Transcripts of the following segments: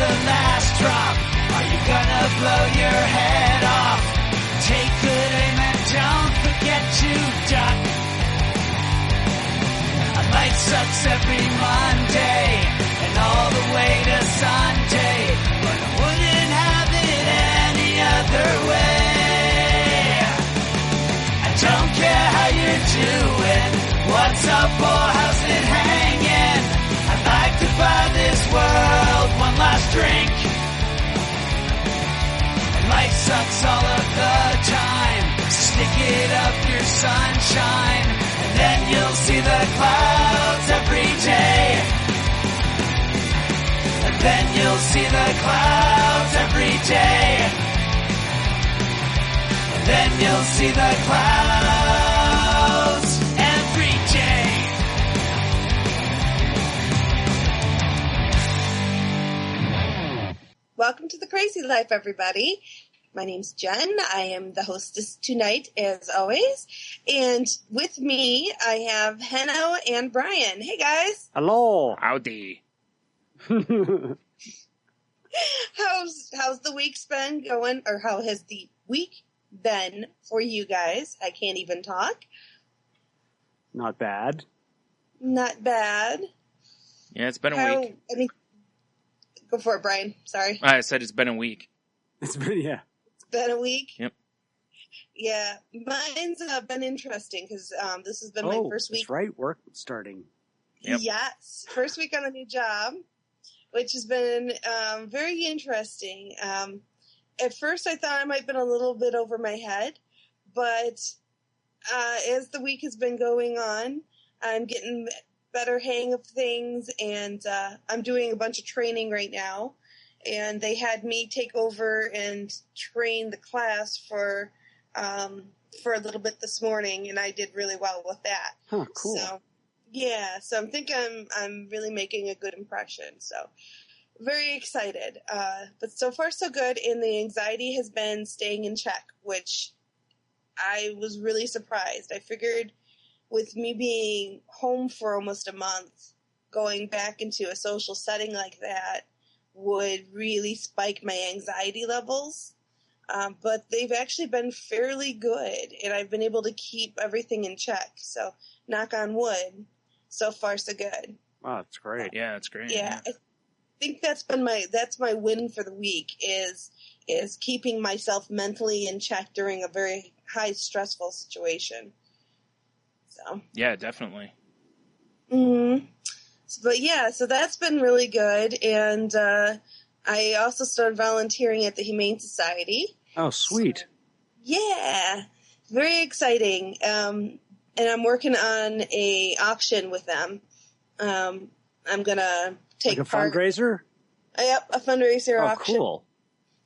the last drop. Are you gonna blow your head off? Take good aim and don't forget to duck. Life sucks every Monday and all the way to Sunday, but I wouldn't have it any other way. I don't care how you're doing, what's up or how's it hanging. I'd like to buy this world one last drink. And life sucks all of the time, stick it up your sunshine, and then you'll see the clouds every day. And then you'll see the clouds every day. And then you'll see the clouds every day. Welcome to the Crazy Life, everybody. My name's Jen. I am the hostess tonight, as always. And with me, I have Henno and Bryan. Hey, guys. Hello. Howdy. How's the week's been going? Or how has the week been for you guys? I can't even talk. Not bad. Not bad. Yeah, it's been a week. Go for it, Bryan. Sorry. I said it's been a week. It's been, yeah. Been a week? Yep. Yeah, mine's been interesting because this has been my first week. That's right, work starting. Yep. Yes, first week on a new job, which has been very interesting. At first, I thought I might have been a little bit over my head, but as the week has been going on, I'm getting better hang of things, and I'm doing a bunch of training right now. And they had me take over and train the class for a little bit this morning, and I did really well with that. Huh, cool. So, yeah, so I'm thinking I'm really making a good impression. So, very excited. But so far, so good. And the anxiety has been staying in check, which I was really surprised. I figured with me being home for almost a month, going back into a social setting like that would really spike my anxiety levels. But they've actually been fairly good, and I've been able to keep everything in check. So, knock on wood, so far so good. Wow, that's great. Yeah, that's great. Yeah, I think that's my win for the week is keeping myself mentally in check during a very high stressful situation. So. Yeah, definitely. Mm-hmm. But yeah, so that's been really good, and I also started volunteering at the Humane Society. Oh, sweet. So, yeah, very exciting. And I'm working on a auction with them. I'm gonna take like a part. fundraiser? Yep, a fundraiser auction. Oh, cool.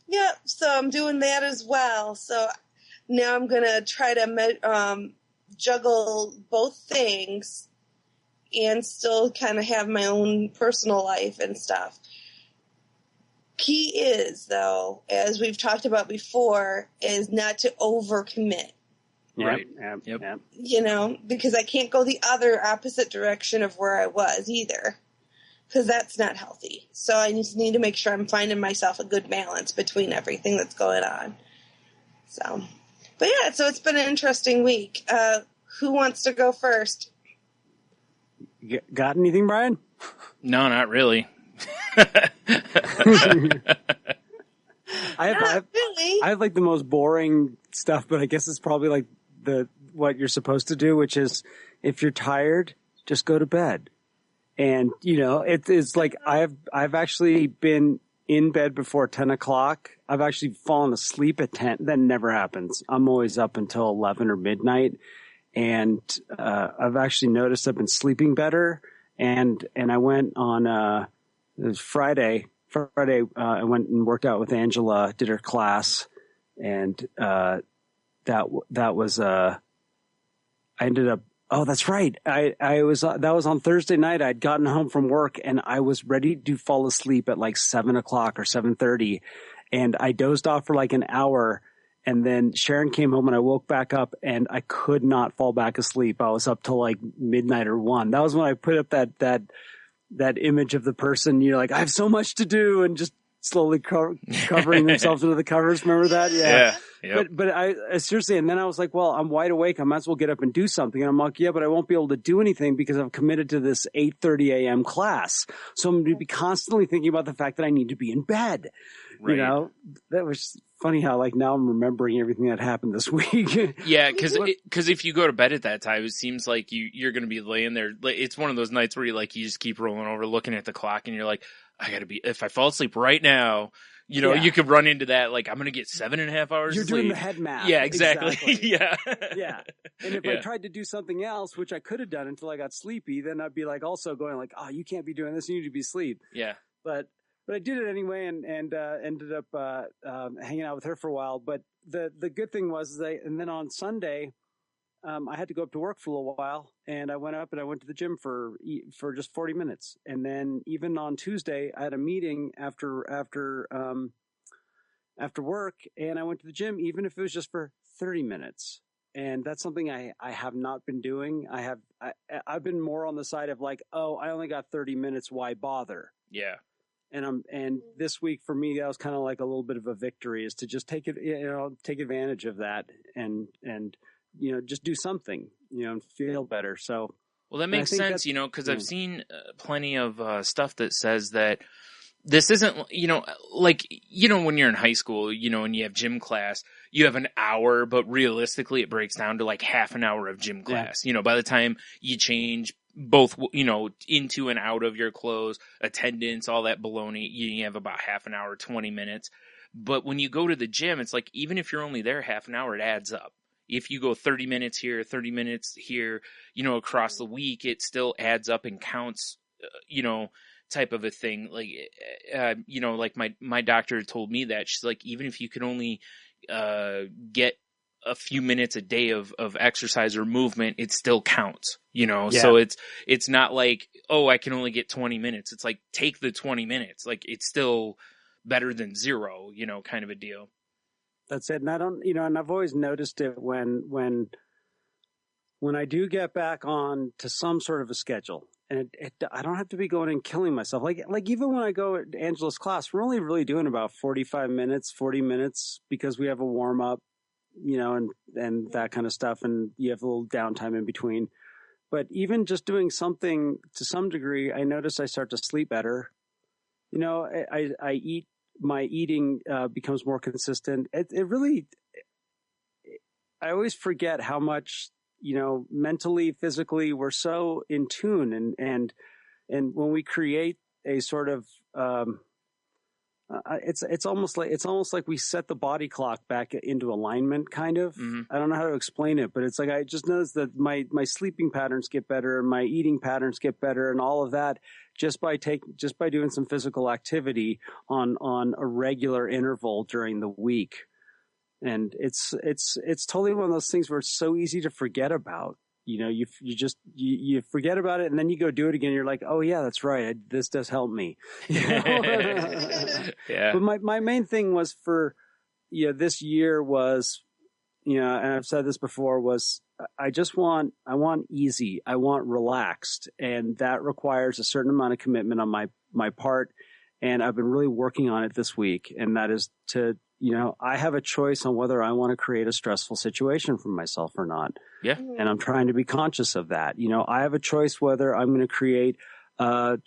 Yep, so I'm doing that as well. So now I'm gonna try to juggle both things and still kind of have my own personal life and stuff. Key is, though, as we've talked about before, is not to overcommit. Right. Yep. You know, because I can't go the other opposite direction of where I was either, because that's not healthy. So I just need to make sure I'm finding myself a good balance between everything that's going on. So, but yeah, so it's been an interesting week. Who wants to go first? Got anything, Bryan? No, not really. I Really? have like the most boring stuff, but I guess it's probably like what you're supposed to do, which is if you're tired, just go to bed. And you know, it's like I've actually been in bed before 10 o'clock. I've actually fallen asleep at 10. That never happens. I'm always up until 11 or midnight. And I've actually noticed I've been sleeping better. And I went on it was Friday. I went and worked out with Angela, did her class, and that was I ended up. Oh, that's right. That was on Thursday night. I'd gotten home from work and I was ready to fall asleep at like 7 o'clock or 7:30, and I dozed off for like an hour. And then Sharon came home and I woke back up and I could not fall back asleep. I was up till like midnight or 1. That was when I put up that image of the person, you're like, I have so much to do and just slowly covering themselves into the covers. Remember that? Yeah. Yep. But I seriously, and then I was like, well, I'm wide awake. I might as well get up and do something. And I'm like, yeah, but I won't be able to do anything because I've committed to this 8:30 a.m. class. So I'm going to be constantly thinking about the fact that I need to be in bed. Right. You know, that was funny how like now I'm remembering everything that happened this week. Yeah, because if you go to bed at that time, it seems like you're going to be laying there. It's one of those nights where you just keep rolling over, looking at the clock, and you're like, I got to be. If I fall asleep right now, you could run into that. Like I'm going to get 7.5 hours. You're of sleep. doing the head math. Yeah, exactly. Yeah. Yeah. And if I tried to do something else, which I could have done until I got sleepy, then I'd be like also going like, oh, you can't be doing this. You need to be asleep. Yeah. But I did it anyway and ended up hanging out with her for a while. But the good thing was and then on Sunday, I had to go up to work for a little while, and I went up and I went to the gym for just 40 minutes. And then even on Tuesday, I had a meeting after work, and I went to the gym, even if it was just for 30 minutes. And that's something I have not been doing. I've been more on the side of like, oh, I only got 30 minutes. Why bother? Yeah. And this week for me, that was kind of like a little bit of a victory, is to just take advantage of that and just do something, and feel better. So, well, that makes sense, because I've seen plenty of stuff that says that this isn't, when you're in high school, and you have gym class, you have an hour, but realistically it breaks down to like half an hour of gym class. Yeah. By the time you change both, into and out of your clothes, attendance, all that baloney, you have about half an hour, 20 minutes. But when you go to the gym, it's like, even if you're only there half an hour, it adds up. If you go 30 minutes here, 30 minutes here, across the week, it still adds up and counts, type of a thing. Like, like my doctor told me that. She's like, even if you could only get a few minutes a day of exercise or movement, it still counts, Yeah. So it's not like, oh, I can only get 20 minutes. It's like, take the 20 minutes. Like, it's still better than zero, kind of a deal. That's it. And I don't, and I've always noticed it when I do get back on to some sort of a schedule, and I don't have to be going and killing myself. Like even when I go at Angela's class, we're only really doing about 40 minutes because we have a warm up, and that kind of stuff. And you have a little downtime in between. But even just doing something to some degree, I notice I start to sleep better. I eat. My eating becomes more consistent. It really, I always forget how much, mentally, physically, we're so in tune. And when we create a sort of, it's almost like we set the body clock back into alignment, kind of. Mm-hmm. I don't know how to explain it, but it's like, I just noticed that my sleeping patterns get better, my eating patterns get better, and all of that just by doing some physical activity on a regular interval during the week. And it's totally one of those things where it's so easy to forget about. You forget about it, and then you go do it again. You're like, oh yeah, that's right. This does help me. Yeah. But my main thing was for, this year was, and I've said this before, was I want easy. I want relaxed. And that requires a certain amount of commitment on my part. And I've been really working on it this week. And that is to, I have a choice on whether I want to create a stressful situation for myself or not. Yeah. And I'm trying to be conscious of that. I have a choice whether I'm going to create a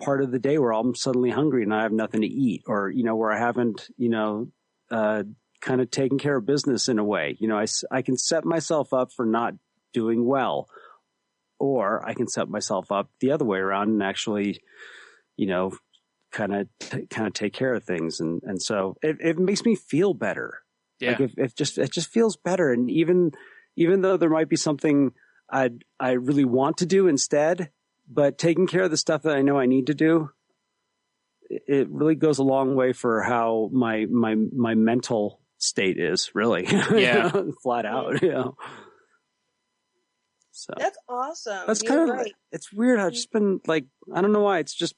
part of the day where I'm suddenly hungry and I have nothing to eat, or, where I haven't, kind of taken care of business in a way. I can set myself up for not doing well, or I can set myself up the other way around and actually, kind of take care of things. And so it makes me feel better. Yeah. Like it just feels better. And even though there might be something I really want to do instead, but taking care of the stuff that I know I need to do, it really goes a long way for how my mental state is, really. Yeah. Flat out, So that's awesome. That's You're kind of right. It's weird. I've just been like, I don't know why. It's just,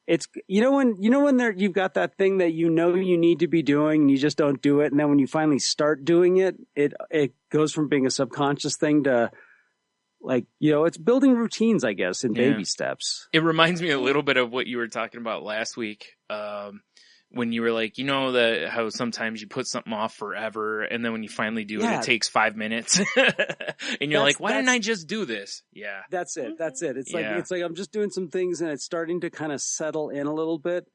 it's, when you've got that thing that you need to be doing and you just don't do it. And then when you finally start doing it, it goes from being a subconscious thing to Like, it's building routines, I guess, in baby steps. It reminds me a little bit of what you were talking about last week. When you were like, how sometimes you put something off forever, and then when you finally do it, it takes 5 minutes, and you're like, why didn't I just do this? Yeah, that's it. It's like I'm just doing some things, and it's starting to kind of settle in a little bit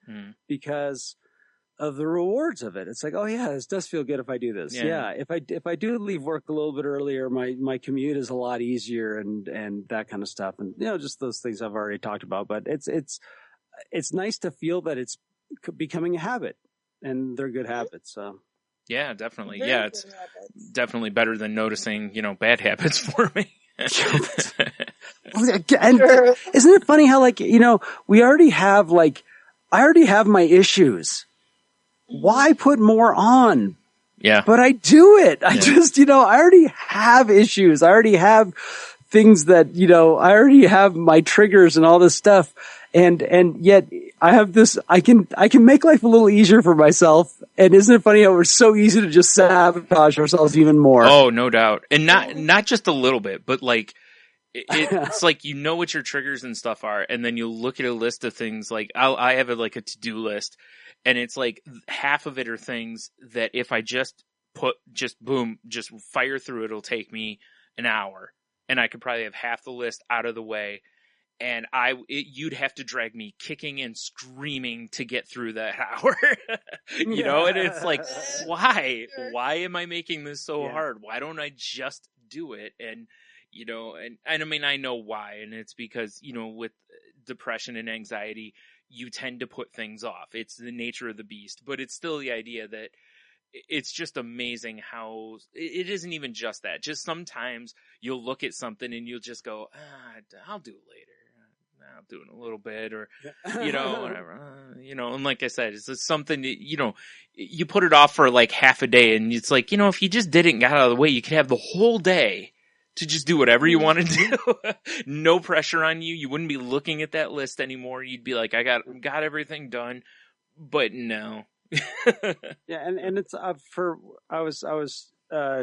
because of the rewards of it. It's like, oh yeah, this does feel good if I do this. Yeah. If I do leave work a little bit earlier, my commute is a lot easier and that kind of stuff. And, just those things I've already talked about, but it's nice to feel that it's becoming a habit and they're good habits. So. Yeah, definitely. Yeah. It's definitely better than noticing, bad habits for me. And isn't it funny how we already have I already have my issues. Why put more on? Yeah. But I do it. I just, I already have issues. I already have things that, I already have my triggers and all this stuff. And yet I have this, I can make life a little easier for myself. And isn't it funny how we're so easy to just sabotage ourselves even more? Oh, no doubt. And not just a little bit, but it's like, what your triggers and stuff are. And then you look at a list of things like I have a to-do list. And it's like half of it are things that if I just fire through, it'll take me an hour, and I could probably have half the list out of the way. And you'd have to drag me kicking and screaming to get through that hour, and it's like, why am I making this so hard? Why don't I just do it? And, and I mean, I know why. And it's because, with depression and anxiety, you tend to put things off. It's the nature of the beast, but it's still the idea that it's just amazing how it isn't even just that. Just sometimes you'll look at something and you'll just go, I'll do it later. I'll do it in a little bit, or, whatever, and like I said, it's just something that, you put it off for like half a day, and it's like, if you just did it and got out of the way, you could have the whole day to just do whatever you want to do. No pressure on you. You wouldn't be looking at that list anymore. You'd be like, I got everything done, but no. Yeah. And it's, I was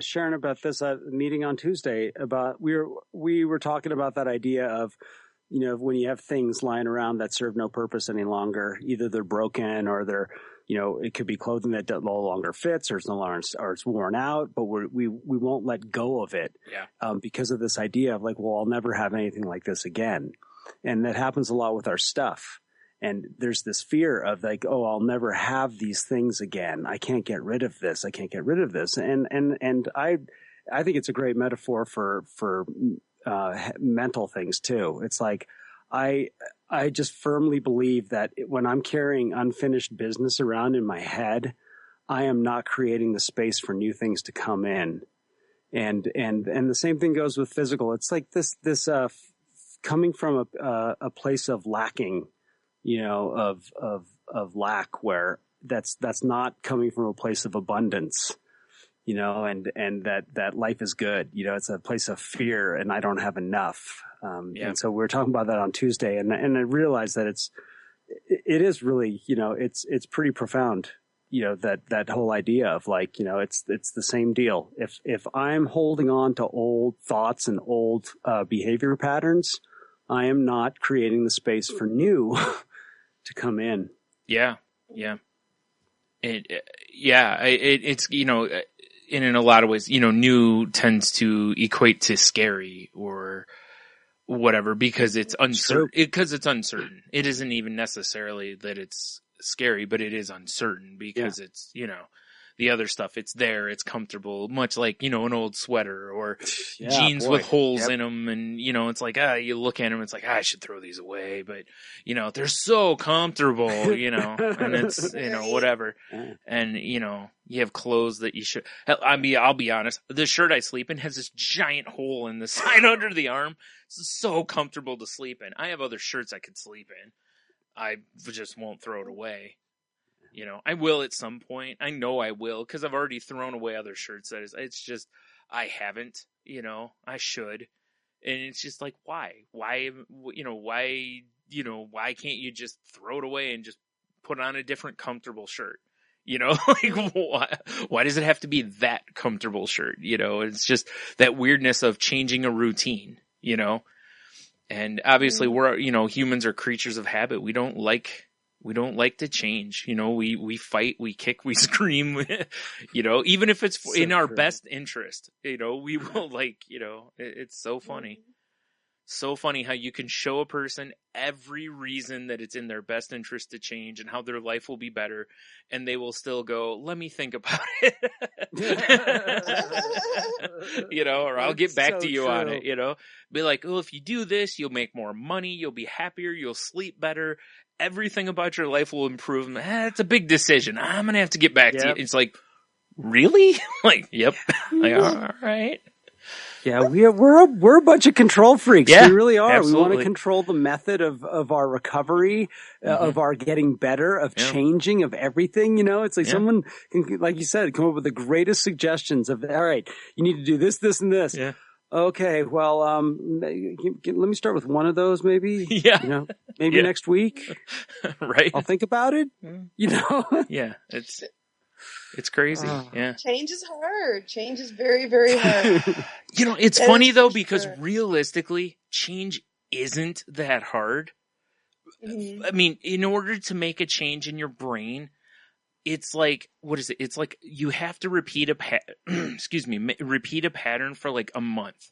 sharing about this at a meeting on Tuesday about, we were talking about that idea of, when you have things lying around that serve no purpose any longer, either they're broken or they're, it could be clothing that no longer fits, or it's no longer, or it's worn out, but we won't let go of it. Yeah. Because of this idea of like, well, I'll never have anything like this again. And that happens a lot with our stuff. And there's this fear of like, oh, I'll never have these things again. I can't get rid of this. I can't get rid of this. And I think it's a great metaphor for mental things too. It's like, I just firmly believe that when I'm carrying unfinished business around in my head, I am not creating the space for new things to come in. And the same thing goes with physical. It's like this coming from a place of lacking, of lack, where that's not coming from a place of abundance, and that life is good. It's a place of fear and I don't have enough. And so we were talking about that on Tuesday, and I realized that it is really, it's pretty profound, that whole idea of like, it's the same deal. If I'm holding on to old thoughts and old behavior patterns, I am not creating the space for new to come in. Yeah. Yeah. It's, in a lot of ways, new tends to equate to scary or whatever, because it's uncertain. Uncertain. It isn't even necessarily that it's scary, but it is uncertain because it's, the other stuff, it's there, it's comfortable, much like, an old sweater or jeans with holes in them. And, it's like, you look at them, it's like, I should throw these away, but, they're so comfortable, and it's, whatever. And, you have clothes that you should, I'll be honest, the shirt I sleep in has this giant hole in the side under the arm. It's so comfortable to sleep in. I have other shirts I could sleep in. I just won't throw it away. I will at some point. I know I will, because I've already thrown away other shirts. It's just, I haven't, I should. And it's just like, why? Why can't you just throw it away and just put on a different comfortable shirt? Like, why does it have to be that comfortable shirt? It's just that weirdness of changing a routine, you know? And obviously we're, you know, humans are creatures of habit. We don't like to change. You know, we fight, we kick, we scream, you know, even if it's So in our true. best interest, you know, we will like, you know, it's so funny. So funny how you can show a person every reason that it's in their best interest to change and how their life will be better, and they will still go, let me think about it. You know, or I'll get That's back so to you on true. it, you know. Be like, oh, if you do this, you'll make more money, you'll be happier, you'll sleep better, everything about your life will improve. It's a big decision. I'm going to have to get back to you. Yep. It's like, really? Like, yep. Like, all right. Yeah, we're a bunch of control freaks. Yeah, We really are. absolutely. We want to control the method of our recovery, of our getting better, of changing, of everything. You know, it's like someone can, like you said, come up with the greatest suggestions of, all right, you need to do this, this, and this. Yeah. Okay, well, let me start with one of those, maybe. Yeah. You know, maybe next week. Right. I'll think about it. You know. Yeah, it's crazy. Yeah. Change is hard. Change is very, very hard. You know, it's That funny is though, for because sure. realistically, change isn't that hard. I mean, in order to make a change in your brain, it's like, what is it? It's like you have to repeat repeat a pattern for like a month.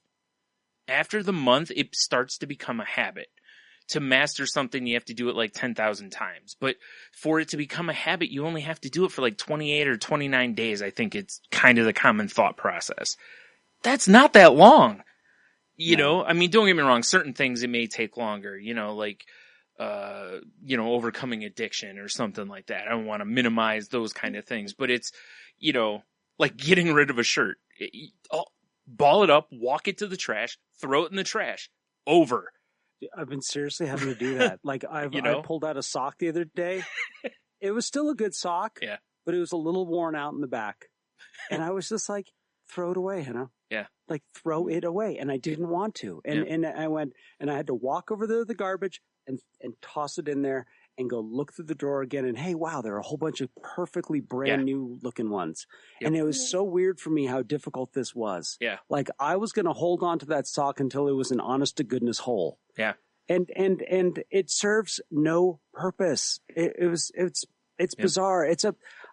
After the month, it starts to become a habit. To master something, you have to do it like 10,000 times. But for it to become a habit, you only have to do it for like 28 or 29 days. I think it's kind of the common thought process. That's not that long. You know, I mean, don't get me wrong. Certain things, it may take longer, you know, like, you know, overcoming addiction or something like that. I don't want to minimize those kind of things, but it's, you know, like getting rid of a shirt. Ball it up, walk it to the trash, throw it in the trash. Over. I've been seriously having to do that. Like I pulled out a sock the other day. It was still a good sock, but it was a little worn out in the back. And I was just like, throw it away, you know? Yeah. Like throw it away. And I didn't want to. And I went and I had to walk over to the garbage and toss it in there and go look through the drawer again. And hey, wow, there are a whole bunch of perfectly brand new looking ones. Yep. And it was so weird for me how difficult this was. Yeah. Like I was going to hold on to that sock until it was an honest to goodness hole. Yeah. And it serves no purpose. It's bizarre.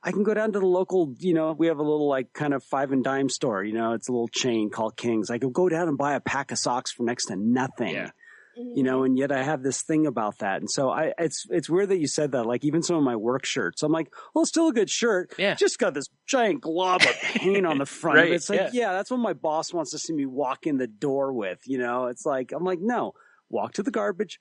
I can go down to the local, you know, we have a little like kind of 5 and dime store, you know, it's a little chain called King's. I could go down and buy a pack of socks for next to nothing. Yeah. You know, and yet I have this thing about that. And so it's weird that you said that, like even some of my work shirts, I'm like, well, it's still a good shirt. Yeah. Just got this giant glob of paint on the front of it. It's like, that's what my boss wants to see me walk in the door with, you know, it's like, I'm like, no, walk to the garbage,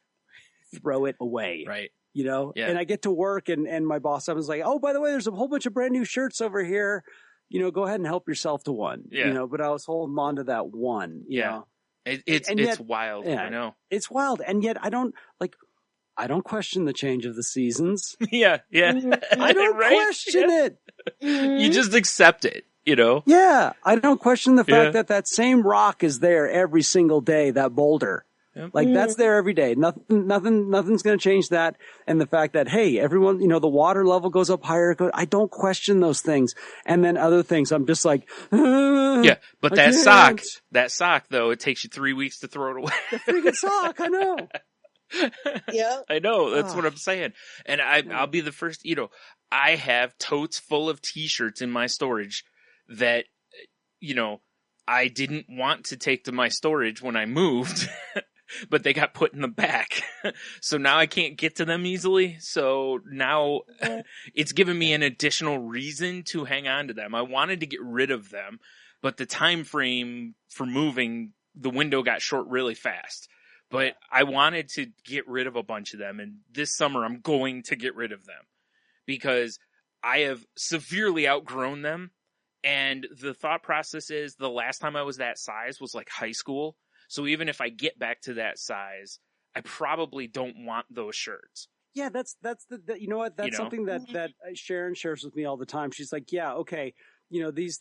throw it away. Right. You know, and I get to work and my boss, I was like, oh, by the way, there's a whole bunch of brand new shirts over here. You know, go ahead and help yourself to one, you know, but I was holding on to that one, you know. It's wild. Yeah, I know. It's wild. And yet I don't question the change of the seasons. Yeah. I don't question it. You just accept it, you know? Yeah. I don't question the fact that same rock is there every single day, that boulder. Yep. Like that's there every day. Nothing's going to change that. And the fact that, hey, everyone, you know, the water level goes up higher. I don't question those things. And then other things, I'm just like, yeah. But that sock though, it takes you 3 weeks to throw it away. The freaking sock. I know. Yeah. I know. That's what I'm saying. And I'll be the first, you know, I have totes full of t-shirts in my storage that, you know, I didn't want to take to my storage when I moved. But they got put in the back. So now I can't get to them easily. So now it's given me an additional reason to hang on to them. I wanted to get rid of them, but the time frame for moving, the window got short really fast. But I wanted to get rid of a bunch of them. And this summer I'm going to get rid of them because I have severely outgrown them. And the thought process is the last time I was that size was like high school. So even if I get back to that size, I probably don't want those shirts. Yeah, that's you know what? That's something that Sharon shares with me all the time. She's like, yeah, okay, you know, these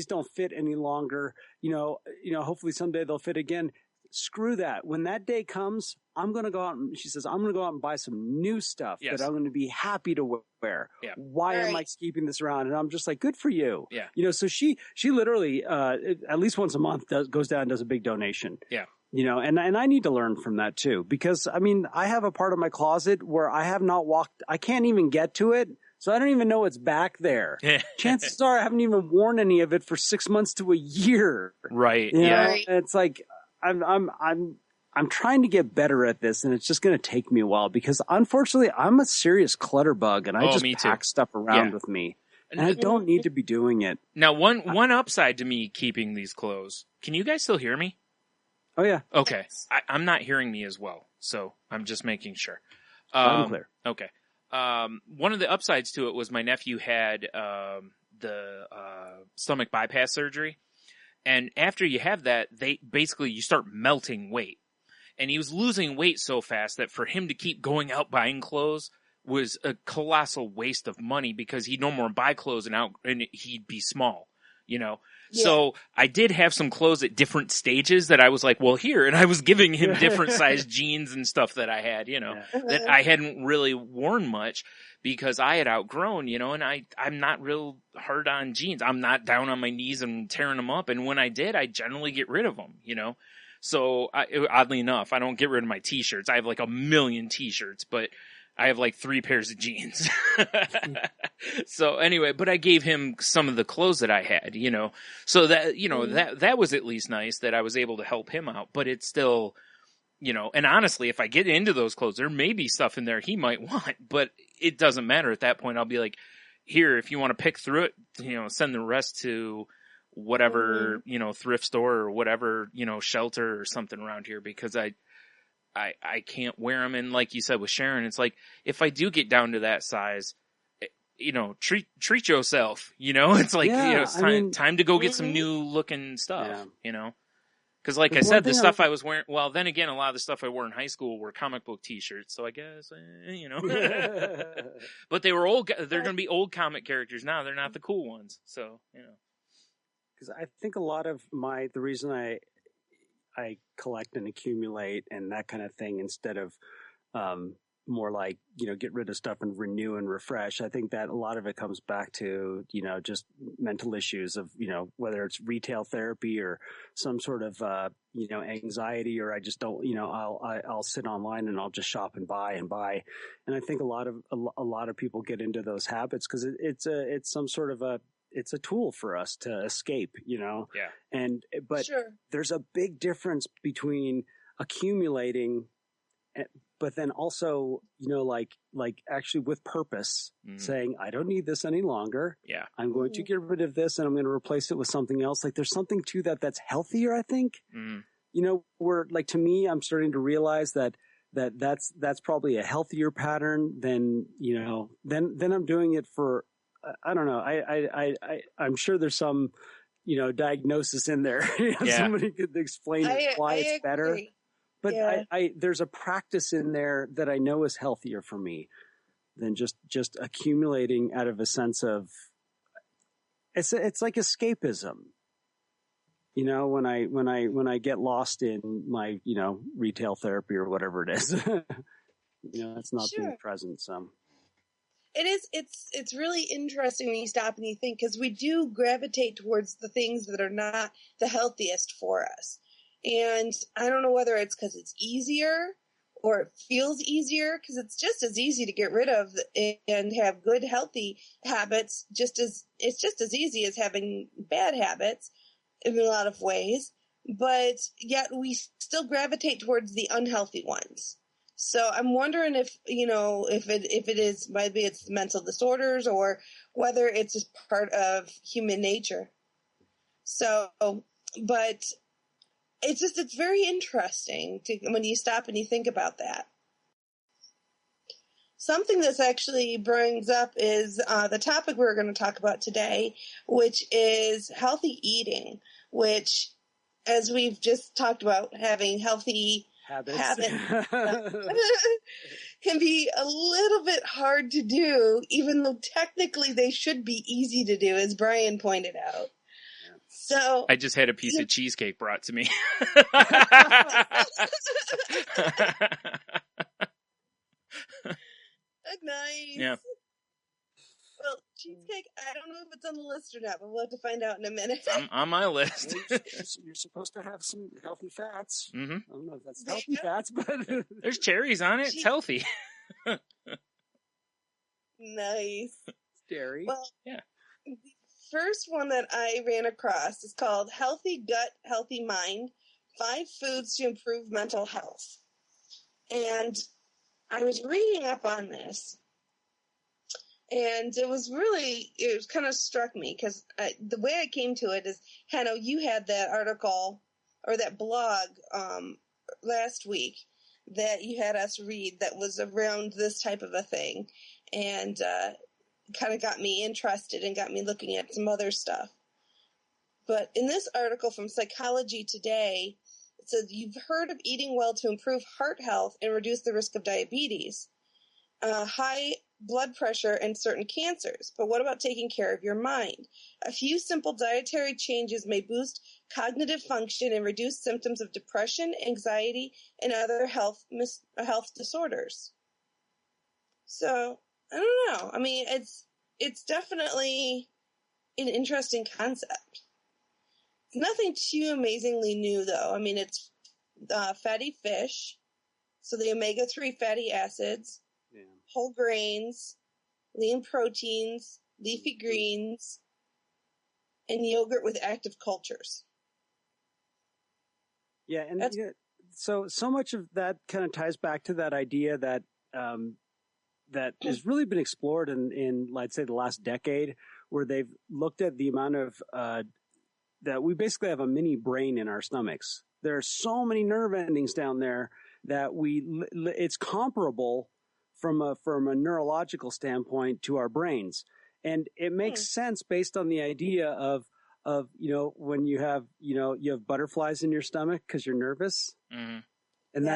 don't fit any longer. You know, hopefully someday they'll fit again. Screw that. When that day comes, I'm going to go out and she says, I'm going to go out and buy some new stuff that I'm going to be happy to wear. Yeah. Why am I keeping this around? And I'm just like, good for you. Yeah. You know, so she literally, at least once a month goes down and does a big donation. Yeah. You know, and I need to learn from that too, because I mean, I have a part of my closet where I have not walked, I can't even get to it. So I don't even know what's back there. Chances are I haven't even worn any of it for 6 months to a year. Right. You know? Yeah. Right. It's like, I'm trying to get better at this, and it's just going to take me a while because unfortunately I'm a serious clutter bug, and I just me too. pack stuff around Yeah. with me. And I don't need to be doing it. Now, one upside to me keeping these clothes. Can you guys still hear me? Oh yeah. Okay. I'm not hearing me as well, so I'm just making sure. Loud and clear. Okay. One of the upsides to it was my nephew had the stomach bypass surgery, and after you have that, you start melting weight, and he was losing weight so fast that for him to keep going out buying clothes was a colossal waste of money because he'd no more buy clothes and he'd be small, you know. Yeah. So I did have some clothes at different stages that I was like, well, here, and I was giving him different size jeans and stuff that I had, you know, that I hadn't really worn much because I had outgrown, you know, and I'm not real hard on jeans. I'm not down on my knees and tearing them up. And when I did, I generally get rid of them, you know. So oddly enough, I don't get rid of my t-shirts. I have like 1 million t-shirts, but I have like 3 pairs of jeans. So anyway, but I gave him some of the clothes that I had, you know, so that, you know, that was at least nice that I was able to help him out, but it's still, you know, and honestly, if I get into those clothes, there may be stuff in there he might want, but it doesn't matter at that point. I'll be like, here, if you want to pick through it, you know, send the rest to whatever, you know, thrift store or whatever, you know, shelter or something around here because I can't wear them. And like you said with Sharon, it's like, if I do get down to that size, you know, treat yourself, you know, it's like, you know, it's time to go get some new looking stuff, you know, cause like I said, the stuff I was wearing, well, then again, a lot of the stuff I wore in high school were comic book t-shirts. So I guess, you know, but they were they're going to be old comic characters now. They're not the cool ones. So, you know, cause I think a lot of the reason I collect and accumulate and that kind of thing instead of more like, you know, get rid of stuff and renew and refresh. I think that a lot of it comes back to, you know, just mental issues of, you know, whether it's retail therapy or some sort of, you know, anxiety, or I just don't, you know, I'll sit online and I'll just shop and buy. And I think a lot of people get into those habits because it's some sort of it's a tool for us to escape, you know? Yeah. But there's a big difference between accumulating, but then also, you know, like actually with purpose, saying, I don't need this any longer. Yeah. I'm going to get rid of this and I'm going to replace it with something else. Like there's something to that's healthier, I think. You know, where like to me, I'm starting to realize that's probably a healthier pattern than, you know, then I'm doing it for, I don't know. I'm sure there's some, you know, diagnosis in there. Somebody could explain why it's better. But there's a practice in there that I know is healthier for me than just accumulating out of a sense of it's like escapism. You know, when I get lost in my, you know, retail therapy or whatever it is, you know, it's not being present. So. It's really interesting when you stop and you think, because we do gravitate towards the things that are not the healthiest for us. And I don't know whether it's because it's easier or it feels easier, because it's just as easy to get rid of and have good, healthy habits. It's just as easy as having bad habits in a lot of ways. But yet we still gravitate towards the unhealthy ones. So I'm wondering if, you know, if it is, maybe it's mental disorders or whether it's just part of human nature. So, but it's very interesting when you stop and you think about that. Something that's actually brings up is the topic we're going to talk about today, which is healthy eating, which, as we've just talked about, having healthy habits can be a little bit hard to do, even though technically they should be easy to do, as Bryan pointed out. So I just had a piece of cheesecake brought to me. Nice. Yeah. Well, cheesecake. I don't know if it's on the list or not, but we'll have to find out in a minute. It's on my list. You're supposed to have some healthy fats. Mm-hmm. I don't know if that's healthy fats, but there's cherries on it. It's healthy. Nice. Dairy. Well, yeah. The first one that I ran across is called Healthy Gut, Healthy Mind, 5 Foods to Improve Mental Health. And I was reading up on this, and it kind of struck me, because the way I came to it is, Hanno, you had that article, or that blog last week that you had us read that was around this type of a thing, and kind of got me interested and got me looking at some other stuff. But in this article from Psychology Today, it says, you've heard of eating well to improve heart health and reduce the risk of diabetes, high blood pressure, and certain cancers. But what about taking care of your mind? A few simple dietary changes may boost cognitive function and reduce symptoms of depression, anxiety, and other health disorders. So, I don't know. I mean, it's definitely an interesting concept. It's nothing too amazingly new, though. I mean, it's fatty fish, so the omega-3 fatty acids, whole grains, lean proteins, leafy greens, and yogurt with active cultures. Yeah, and so much of that kind of ties back to that idea that that has really been explored in let's say the last decade, where they've looked at the amount of that we basically have a mini brain in our stomachs. There are so many nerve endings down there that it's comparable from a neurological standpoint to our brains, and it makes sense based on the idea of when you have butterflies in your stomach because you're nervous. Mm-hmm. And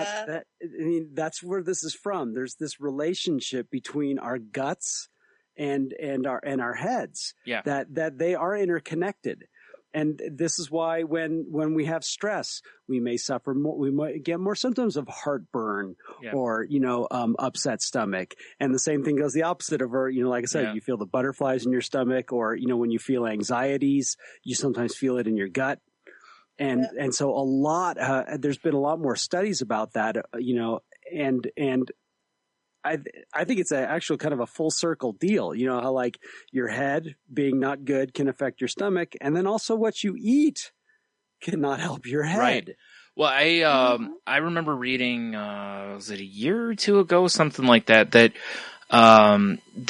that's where this is from. There's this relationship between our guts and our heads. Yeah. That they are interconnected. And this is why when we have stress, we may suffer more, we might get more symptoms of heartburn or, upset stomach. And the same thing goes the opposite of, like I said, you feel the butterflies in your stomach, or, when you feel anxieties, you sometimes feel it in your gut. And so there's been a lot more studies about that, and I think it's actual kind of a full circle deal, how like your head being not good can affect your stomach, and then also what you eat cannot help your head. Right. Well, I remember reading, was it a year or two ago, something like that they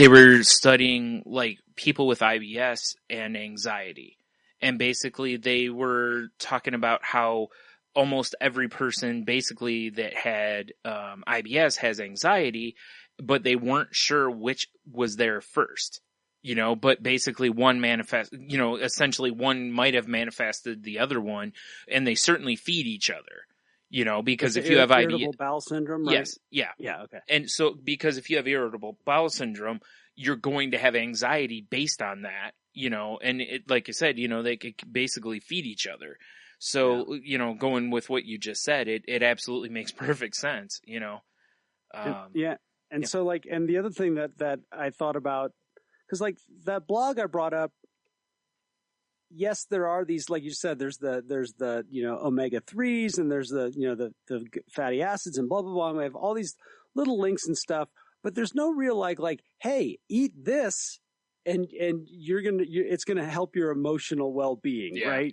were studying like people with IBS and anxiety. And basically they were talking about how almost every person basically that had IBS has anxiety, but they weren't sure which was there first, but basically essentially one might have manifested the other one, and they certainly feed each other, because if you have irritable bowel syndrome, right? Yes. Yeah. Yeah. Okay. And so because if you have irritable bowel syndrome, you're going to have anxiety based on that. And it, like you said, they could basically feed each other. So, going with what you just said, it absolutely makes perfect sense, And so and the other thing that I thought about, cause like that blog I brought up, yes, there are these, like you said, there's the omega-3s, and there's the fatty acids and blah, blah, blah. And we have all these little links and stuff, but there's no real like, hey, eat this. And it's gonna help your emotional well-being, right?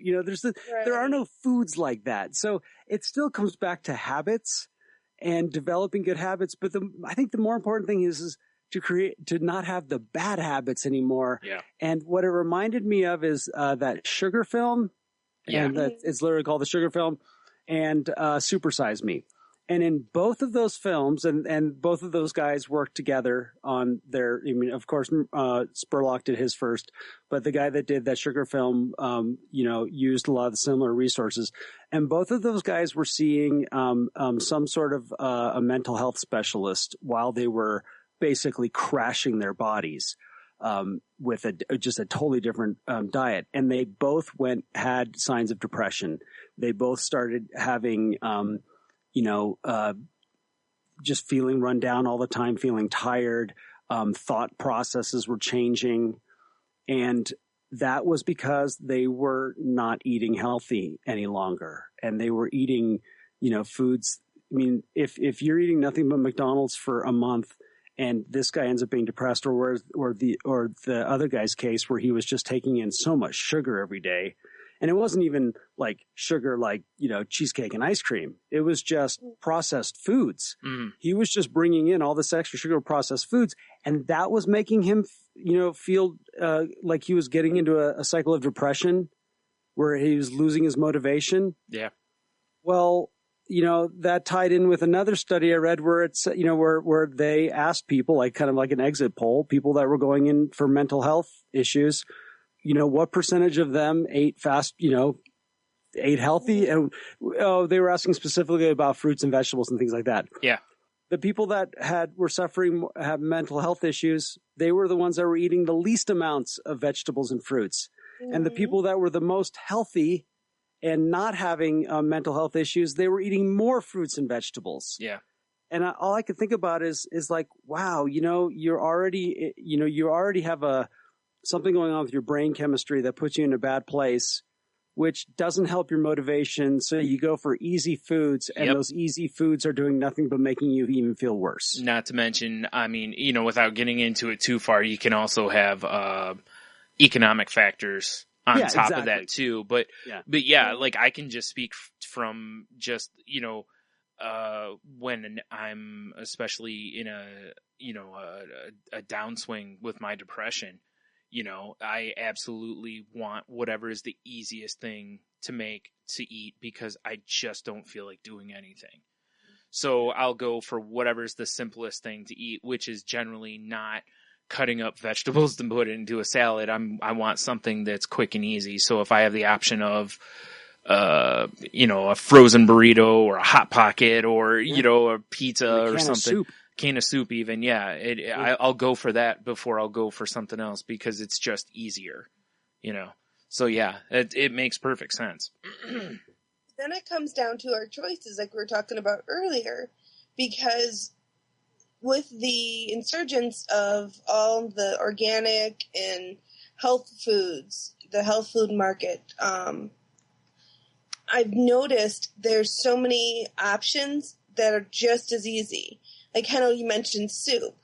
There are no foods like that, so it still comes back to habits and developing good habits. But I think the more important thing is to not have the bad habits anymore. Yeah. And what it reminded me of is that Sugar film, and it's literally called the Sugar Film, and Super Size Me. And in both of those films, and both of those guys worked together on of course, Spurlock did his first, but the guy that did that Sugar Film, used a lot of the similar resources. And both of those guys were seeing some sort of a mental health specialist while they were basically crashing their bodies with just a totally different diet. And they both had signs of depression. They both started having just feeling run down all the time, feeling tired. Thought processes were changing. And that was because they were not eating healthy any longer. And they were eating, foods. I mean, if you're eating nothing but McDonald's for a month and this guy ends up being depressed, or the other guy's case where he was just taking in so much sugar every day. And it wasn't even like sugar, like, cheesecake and ice cream. It was just processed foods. Mm. He was just bringing in all this extra sugar processed foods. And that was making him, feel like he was getting into a cycle of depression where he was losing his motivation. Yeah. Well, that tied in with another study I read where it's, where they asked people, like kind of like an exit poll, people that were going in for mental health issues, what percentage of them ate fast, ate healthy? And they were asking specifically about fruits and vegetables and things like that. Yeah. The people that were suffering, have mental health issues, they were the ones that were eating the least amounts of vegetables and fruits. Mm-hmm. And the people that were the most healthy and not having mental health issues, they were eating more fruits and vegetables. Yeah. And all I could think about is like, wow, you already have something going on with your brain chemistry that puts you in a bad place, which doesn't help your motivation. So you go for easy foods, and those easy foods are doing nothing but making you even feel worse. Not to mention, I mean, without getting into it too far, you can also have economic factors on top of that too. But yeah, like I can just speak from just, when I'm especially in a downswing with my depression, I absolutely want whatever is the easiest thing to make to eat because I just don't feel like doing anything. So I'll go for whatever's the simplest thing to eat, which is generally not cutting up vegetables to put it into a salad. I want something that's quick and easy. So if I have the option of, a frozen burrito or a Hot Pocket or, a pizza or something. Can of soup even, I'll go for that before I'll go for something else because it's just easier, So yeah, it makes perfect sense. Then it comes down to our choices, like we were talking about earlier, because with the insurgence of all the organic and health foods, the health food market, I've noticed there's so many options that are just as easy. Like Hannah, you mentioned soup.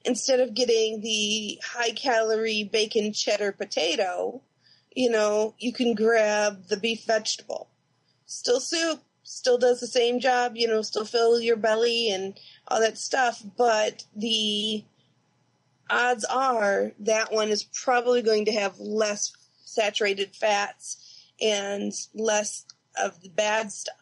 Instead of getting the high-calorie bacon cheddar potato, you can grab the beef vegetable. Still soup, still does the same job, still fill your belly and all that stuff. But the odds are that one is probably going to have less saturated fats and less of the bad stuff.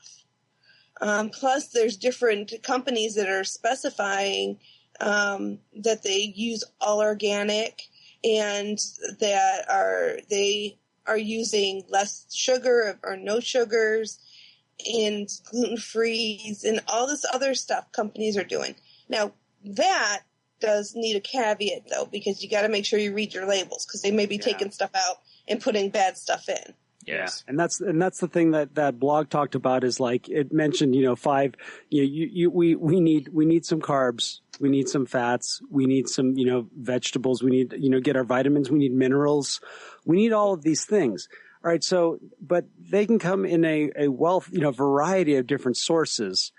Plus, there's different companies that are specifying that they use all organic and that they are using less sugar or no sugars and gluten-free and all this other stuff companies are doing. Now, that does need a caveat, though, because you got to make sure you read your labels because they may be taking stuff out and putting bad stuff in. Yes. And that's the thing that blog talked about is like it mentioned, 5, we need some carbs, we need some fats, we need some, vegetables, we need, get our vitamins, we need minerals, we need all of these things. All right. So, but they can come in a wealth, variety of different sources.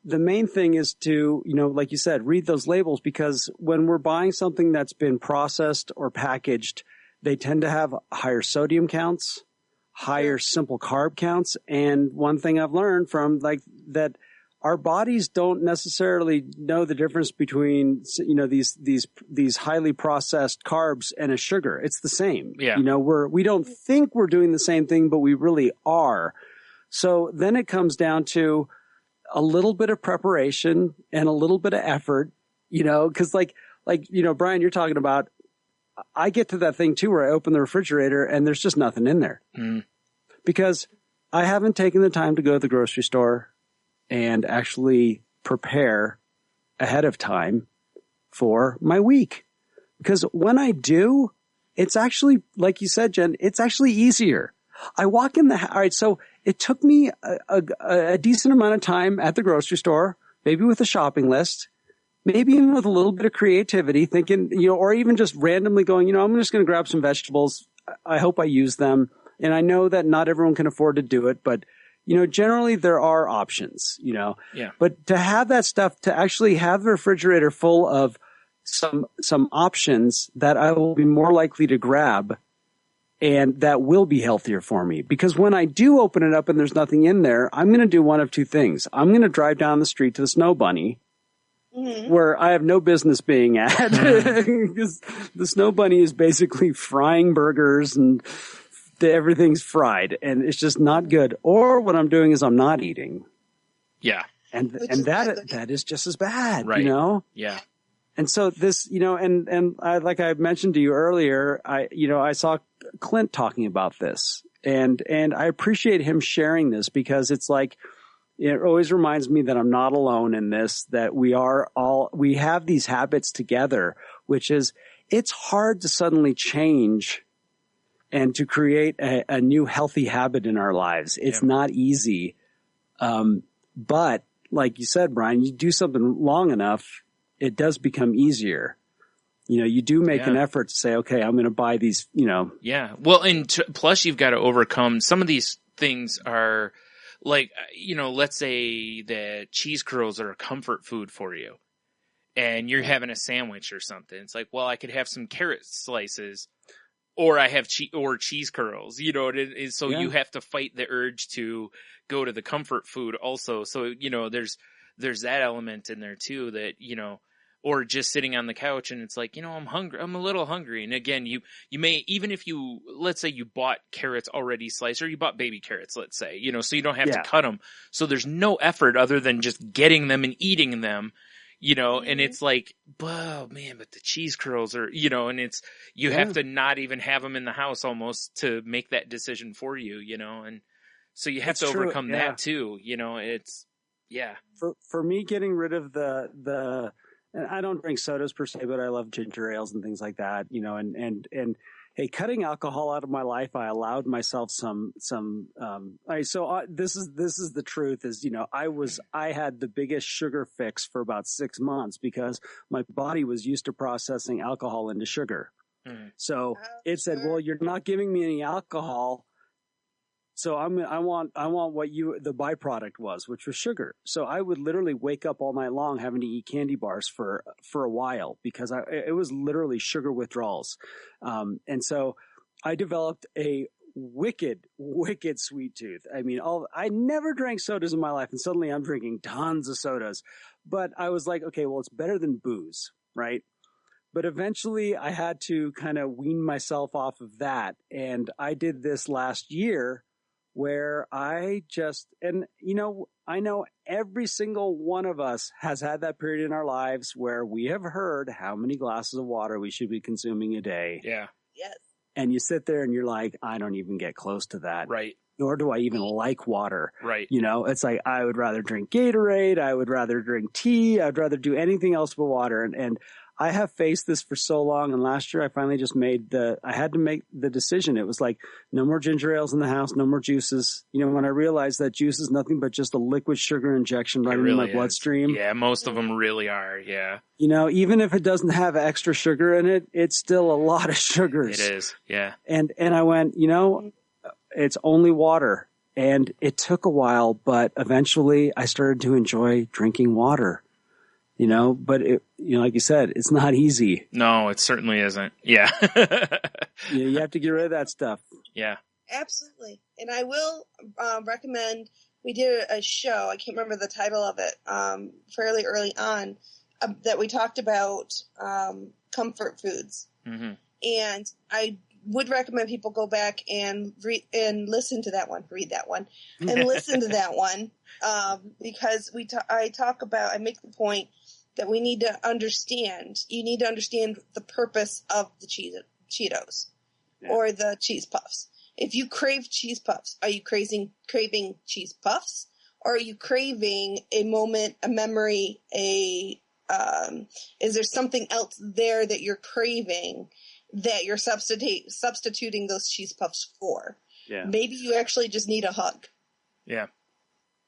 The main thing is to, like you said, read those labels because when we're buying something that's been processed or packaged, they tend to have higher sodium counts, higher simple carb counts. And one thing I've learned from that our bodies don't necessarily know the difference between, these highly processed carbs and a sugar. It's the same. Yeah. We don't think we're doing the same thing, but we really are. So then it comes down to a little bit of preparation and a little bit of effort, cause Bryan, you're talking about, I get to that thing too where I open the refrigerator and there's just nothing in there because I haven't taken the time to go to the grocery store and actually prepare ahead of time for my week. Because when I do, it's actually, like you said, Jen, it's actually easier. I walk in all right, so it took me a decent amount of time at the grocery store, maybe with a shopping list, maybe even with a little bit of creativity, thinking, or even just randomly going, I'm just going to grab some vegetables. I hope I use them. And I know that not everyone can afford to do it, but generally there are options, Yeah. But to have that stuff, to actually have the refrigerator full of some options that I will be more likely to grab and that will be healthier for me. Because when I do open it up and there's nothing in there, I'm going to do one of two things. I'm going to drive down the street to the Snow Bunny, where I have no business being at. Because the Snow Bunny is basically frying burgers and everything's fried and it's just not good. Or what I'm doing is I'm not eating. Yeah. And that is just as bad, right. Yeah. And so this, and I, like I mentioned to you earlier, I saw Clint talking about this and I appreciate him sharing this because it's like, it always reminds me that I'm not alone in this, that we have these habits together, which is, it's hard to suddenly change and to create a new healthy habit in our lives. It's not easy. But like you said, Bryan, you do something long enough, it does become easier. You do make an effort to say, okay, I'm going to buy these, Yeah. Well, and plus you've got to overcome some of these things are like, let's say that cheese curls are a comfort food for you and you're having a sandwich or something. It's like, well, I could have some carrot slices or I have cheese curls, so you have to fight the urge to go to the comfort food also. So, there's that element in there too that, or just sitting on the couch and it's like, I'm hungry. I'm a little hungry. And again, you may, even if let's say you bought carrots already sliced or you bought baby carrots, let's say, so you don't have to cut them. So there's no effort other than just getting them and eating them, and it's like, oh man, but the cheese curls are, and it's, you have to not even have them in the house almost to make that decision for you, and so you have to overcome that too, it's, For me, getting rid of and I don't drink sodas per se, but I love ginger ales and things like that, and hey, cutting alcohol out of my life, I allowed myself some, this is the truth is, I had the biggest sugar fix for about 6 months because my body was used to processing alcohol into sugar. So it said, well, you're not giving me any alcohol. So I want what the byproduct was, which was sugar. So I would literally wake up all night long having to eat candy bars for a while because it was literally sugar withdrawals. And so I developed a wicked sweet tooth. I mean, I never drank sodas in my life and suddenly I'm drinking tons of sodas, but I was like, okay, well, it's better than booze, right? But eventually I had to kind of wean myself off of that. And I did this last year where I know every single one of us has had that period in our lives where we have heard how many glasses of water we should be consuming a day. Yeah. Yes. And you sit there and you're like, I don't even get close to that. Right. Nor do I even like water. Right. It's like, I would rather drink Gatorade. I would rather drink tea. I'd rather do anything else but water. And I have faced this for so long. And last year I finally just I had to make the decision. It was like, no more ginger ales in the house, no more juices. When I realized that juice is nothing but just a liquid sugar injection right into my bloodstream. Yeah. Most of them really are. Yeah. Even if it doesn't have extra sugar in it, it's still a lot of sugars. It is. Yeah. And I went, it's only water. And it took a while, but eventually I started to enjoy drinking water. But like you said, it's not easy. No, it certainly isn't. Yeah. You have to get rid of that stuff. Yeah. Absolutely. And I will recommend, we did a show, I can't remember the title of it, fairly early on, that we talked about comfort foods. Mm-hmm. And I would recommend people go back and listen to that one, read that one, and listen to that one, because I make the point that you need to understand the purpose of the Cheetos or the cheese puffs. If you crave cheese puffs, are you craving cheese puffs, or are you craving a moment, a memory, is there something else there that you're craving that you're substituting those cheese puffs for? Yeah. Maybe you actually just need a hug. Yeah.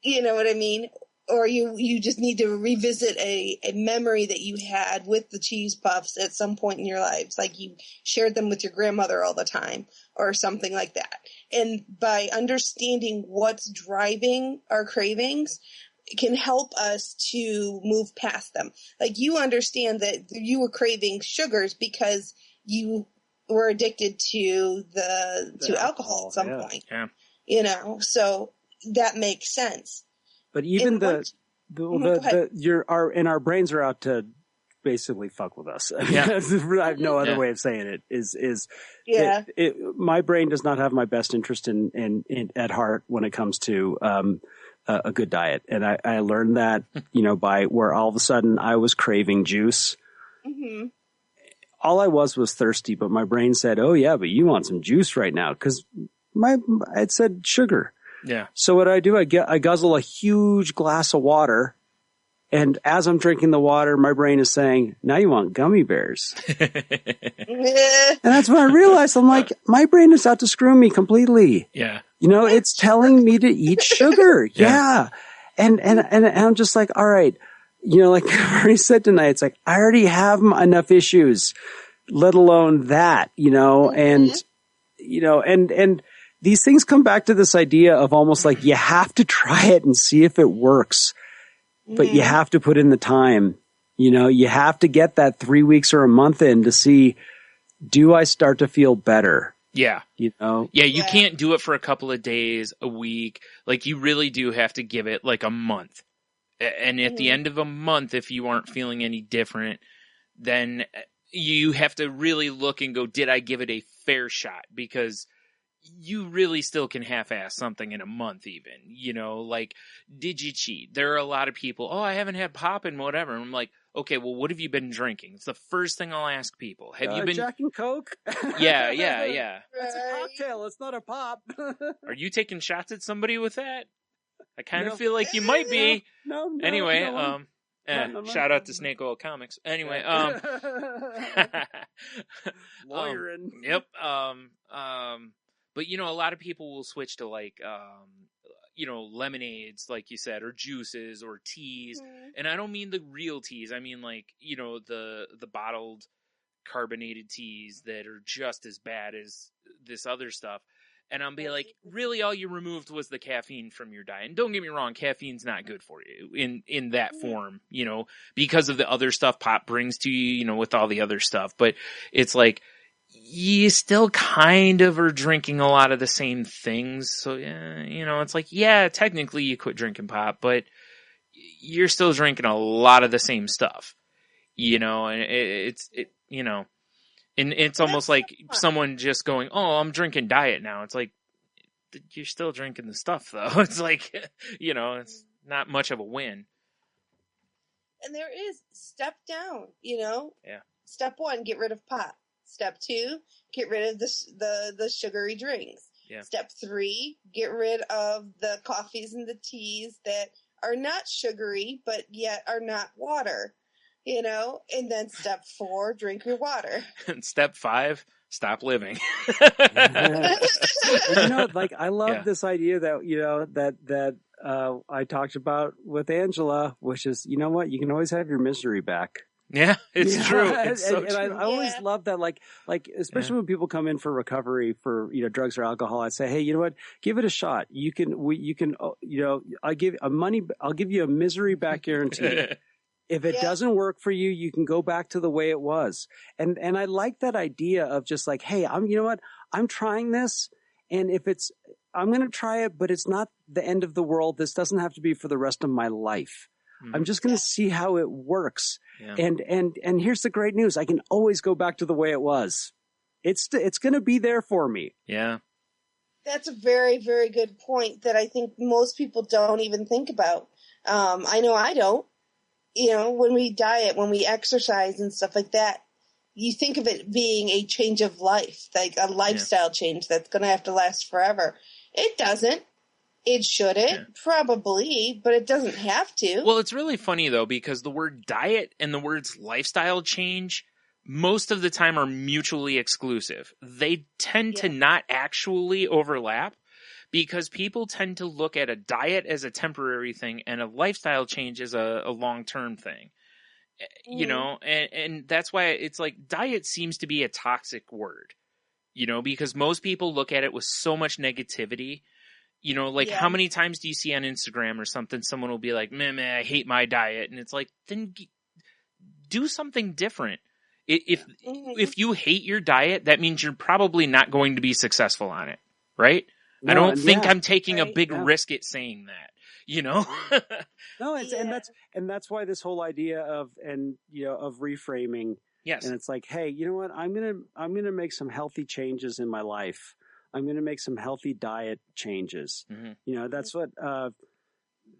You know what I mean? or you just need to revisit a memory that you had with the cheese puffs at some point in your lives, like you shared them with your grandmother all the time or something like that. And by understanding what's driving our cravings, it can help us to move past them. Like, you understand that you were craving sugars because you were addicted to alcohol at some point. Yeah. You know, so that makes sense. But even our brains are out to basically fuck with us. I have no other way of saying it. My brain does not have my best interest in at heart when it comes to a good diet, and I learned that by where all of a sudden I was craving juice. Mm-hmm. All I was thirsty, but my brain said, "Oh yeah, but you want some juice right now," because it said sugar. Yeah. So what I do, I guzzle a huge glass of water, and as I'm drinking the water, my brain is saying, "Now you want gummy bears." And that's when I realized, I'm like, my brain is out to screw me completely. Yeah. It's telling me to eat sugar. Yeah. And I'm just like, all right, like I already said tonight, it's like, I already have enough issues, let alone that, and these things come back to this idea of almost like you have to try it and see if it works, but you have to put in the time. You have to get that 3 weeks or a month in to see, do I start to feel better? Yeah. Yeah, you can't do it for a couple of days, a week. Like, you really do have to give it like a month. And at the end of a month, if you aren't feeling any different, then you have to really look and go, did I give it a fair shot? Because you really still can half-ass something in a month even, like, did you cheat? There are a lot of people, I haven't had pop and whatever. And I'm like, okay, well, what have you been drinking? It's the first thing I'll ask people. Have you been Jack and Coke? Yeah. That's a cocktail. It's not a pop. Are you taking shots at somebody with that? I kind of feel like you might be. No. Anyway, No. shout out to Snake Oil Comics. Anyway, lawyering. Yep. But a lot of people will switch to like, lemonades, like you said, or juices or teas. And I don't mean the real teas. I mean like, the bottled carbonated teas that are just as bad as this other stuff. And I'll be like, really, all you removed was the caffeine from your diet. And don't get me wrong, caffeine's not good for you in that form, because of the other stuff pop brings to you, with all the other stuff. But it's like, you still kind of are drinking a lot of the same things. So, it's like, technically you quit drinking pop, but you're still drinking a lot of the same stuff, and and it's almost like someone just going, I'm drinking diet now. It's like, you're still drinking the stuff though. It's like, it's not much of a win. And there is step down, Yeah. Step 1, get rid of pop. Step 2, get rid of the sugary drinks. Yeah. Step 3, get rid of the coffees and the teas that are not sugary, but yet are not water, and then step 4, drink your water. And step 5, stop living. I love this idea that, that I talked about with Angela, which is, you know what, you can always have your misery back. Yeah, it's true. It's so true. true. I always love that, like especially when people come in for recovery for drugs or alcohol. I say, hey, you know what? Give it a shot. I'll give you a misery back guarantee. If it doesn't work for you, you can go back to the way it was. And I like that idea of just like, hey, I'm trying this, and I'm going to try it, but it's not the end of the world. This doesn't have to be for the rest of my life. I'm just going to see how it works. Yeah. And here's the great news. I can always go back to the way it was. It's going to be there for me. Yeah. That's a very, very good point that I think most people don't even think about. I know I don't. When we diet, when we exercise and stuff like that, you think of it being a change of life, like a lifestyle change that's going to have to last forever. It doesn't. It shouldn't, probably, but it doesn't have to. Well, it's really funny, though, because the word diet and the words lifestyle change most of the time are mutually exclusive. They tend to not actually overlap, because people tend to look at a diet as a temporary thing and a lifestyle change as a long-term thing. You know, and that's why it's like diet seems to be a toxic word, you know, because most people look at it with so much negativity. You know, like how many times do you see on Instagram or something, someone will be like, meh, I hate my diet. And it's like, then do something different. If you hate your diet, that means you're probably not going to be successful on it, right? No, I don't think I'm taking a right. big risk at saying that, you know? No, and that's why this whole idea of reframing. Yes. And it's like, hey, you know what? I'm gonna make some healthy changes in my life. I'm gonna make some healthy diet changes. Mm-hmm. You know, that's what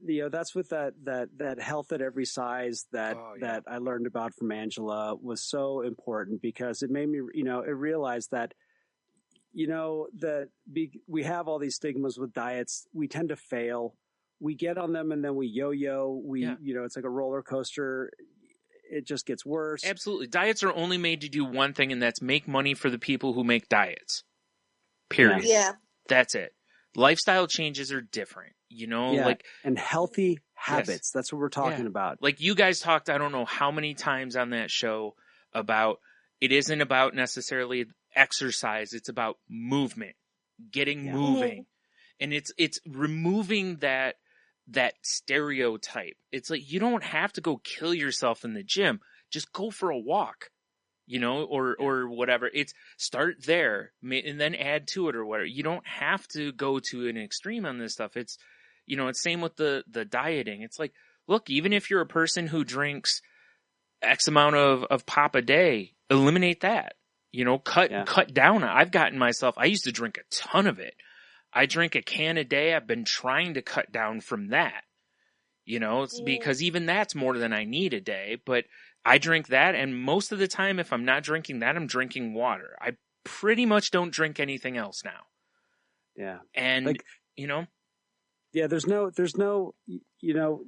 that's what that health at every size that I learned about from Angela was so important, because it made me, it realized that, we have all these stigmas with diets. We tend to fail. We get on them and then we yo-yo. It's like a roller coaster. It just gets worse. Absolutely. Diets are only made to do one thing, and that's make money for the people who make diets. Period. Yeah. That's it. Lifestyle changes are different, and healthy habits. Yes. That's what we're talking about. Like you guys talked, I don't know how many times on that show about, it isn't about necessarily exercise. It's about movement, getting moving. And it's removing that stereotype. It's like, you don't have to go kill yourself in the gym. Just go for a walk, or whatever. It's start there and then add to it or whatever. You don't have to go to an extreme on this stuff. It's, it's same with the dieting. It's like, look, even if you're a person who drinks X amount of pop a day, eliminate that, cut down. I've gotten myself, I used to drink a ton of it. I drink a can a day. I've been trying to cut down from that, because even that's more than I need a day, but I drink that. And most of the time, if I'm not drinking that, I'm drinking water. I pretty much don't drink anything else now. Yeah. And, there's no,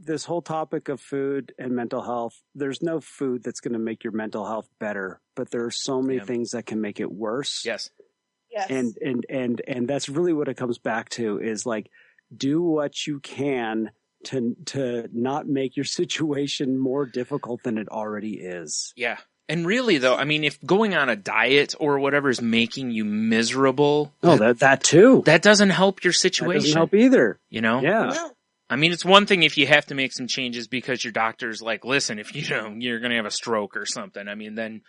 this whole topic of food and mental health, there's no food that's going to make your mental health better, but there are so many things that can make it worse. Yes. Yes. And that's really what it comes back to, is like, do what you can to not make your situation more difficult than it already is. Yeah. And really though, I mean, if going on a diet or whatever is making you miserable. Oh, that too. That doesn't help your situation. That doesn't help either. Yeah. No. I mean, it's one thing if you have to make some changes because your doctor's like, listen, if you're going to have a stroke or something. I mean, then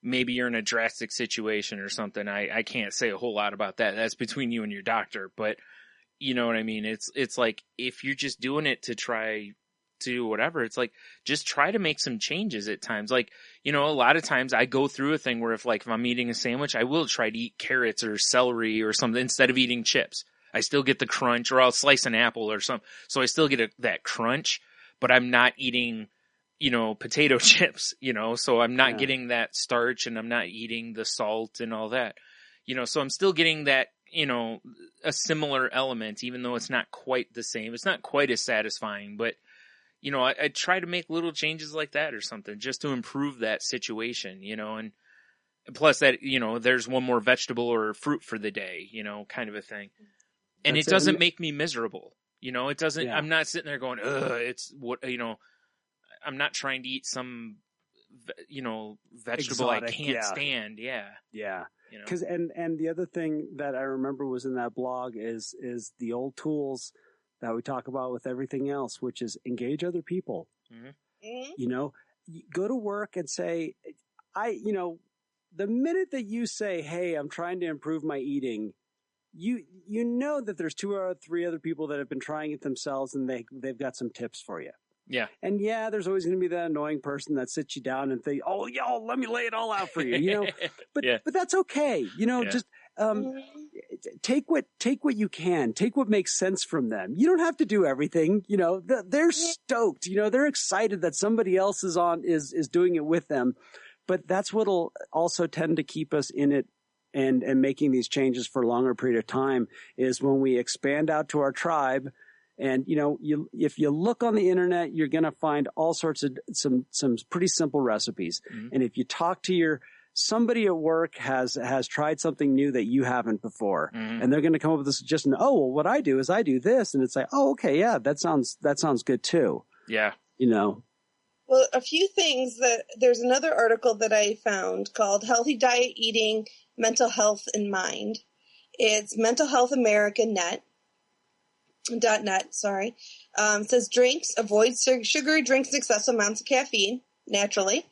maybe you're in a drastic situation or something. I can't say a whole lot about that. That's between you and your doctor. But you know what I mean? It's like, if you're just doing it to try to whatever, it's like, just try to make some changes at times. Like, a lot of times I go through a thing where if I'm eating a sandwich, I will try to eat carrots or celery or something instead of eating chips. I still get the crunch, or I'll slice an apple or something. So I still get that crunch, but I'm not eating potato chips, so I'm not getting that starch, and I'm not eating the salt and all that, so I'm still getting that, a similar element, even though it's not quite the same. It's not quite as satisfying, but, I try to make little changes like that or something just to improve that situation, and plus that, there's one more vegetable or fruit for the day, kind of a thing. And it doesn't make me miserable, it doesn't, I'm not sitting there going, it's what, I'm not trying to eat some, vegetable exotic, I can't stand. Yeah. Yeah. Cause, and the other thing that I remember was in that blog is the old tools that we talk about with everything else, which is engage other people. Mm-hmm. Go to work and say, the minute that you say, hey, I'm trying to improve my eating, you know that there's 2 or 3 other people that have been trying it themselves, and they've got some tips for you. Yeah. And there's always going to be that annoying person that sits you down and think, oh, let me lay it all out for you, but that's okay. Just, take what you can, take what makes sense from them. You don't have to do everything, they're stoked, they're excited that somebody else is doing it with them. But that's what'll also tend to keep us in it and making these changes for a longer period of time, is when we expand out to our tribe. And, if you look on the internet, you're going to find all sorts of some pretty simple recipes. Mm-hmm. And if you talk to your somebody at work has tried something new that you haven't before, and they're going to come up with a suggestion. Oh, well, what I do is I do this, and it's like, oh, okay, yeah, that sounds good too. Yeah. You know. Well, a few things there's another article that I found called Healthy Diet Eating, Mental Health in Mind. It's mentalhealthamerica.net. It says drinks, avoid sugary drinks and excessive amounts of caffeine, naturally.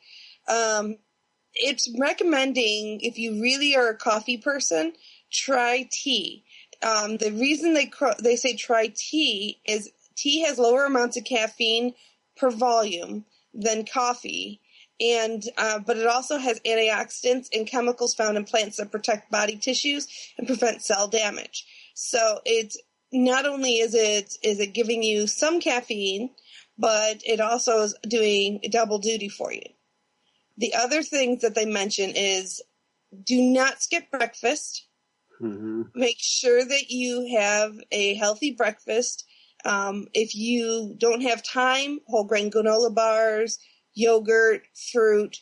It's recommending, if you really are a coffee person, try tea. The reason they say try tea is tea has lower amounts of caffeine per volume than coffee, and but it also has antioxidants and chemicals found in plants that protect body tissues and prevent cell damage. So it's not only is it giving you some caffeine, but it also is doing double duty for you. The other things that they mention is do not skip breakfast. Mm-hmm. Make sure that you have a healthy breakfast. If you don't have time, whole grain granola bars, yogurt, fruit,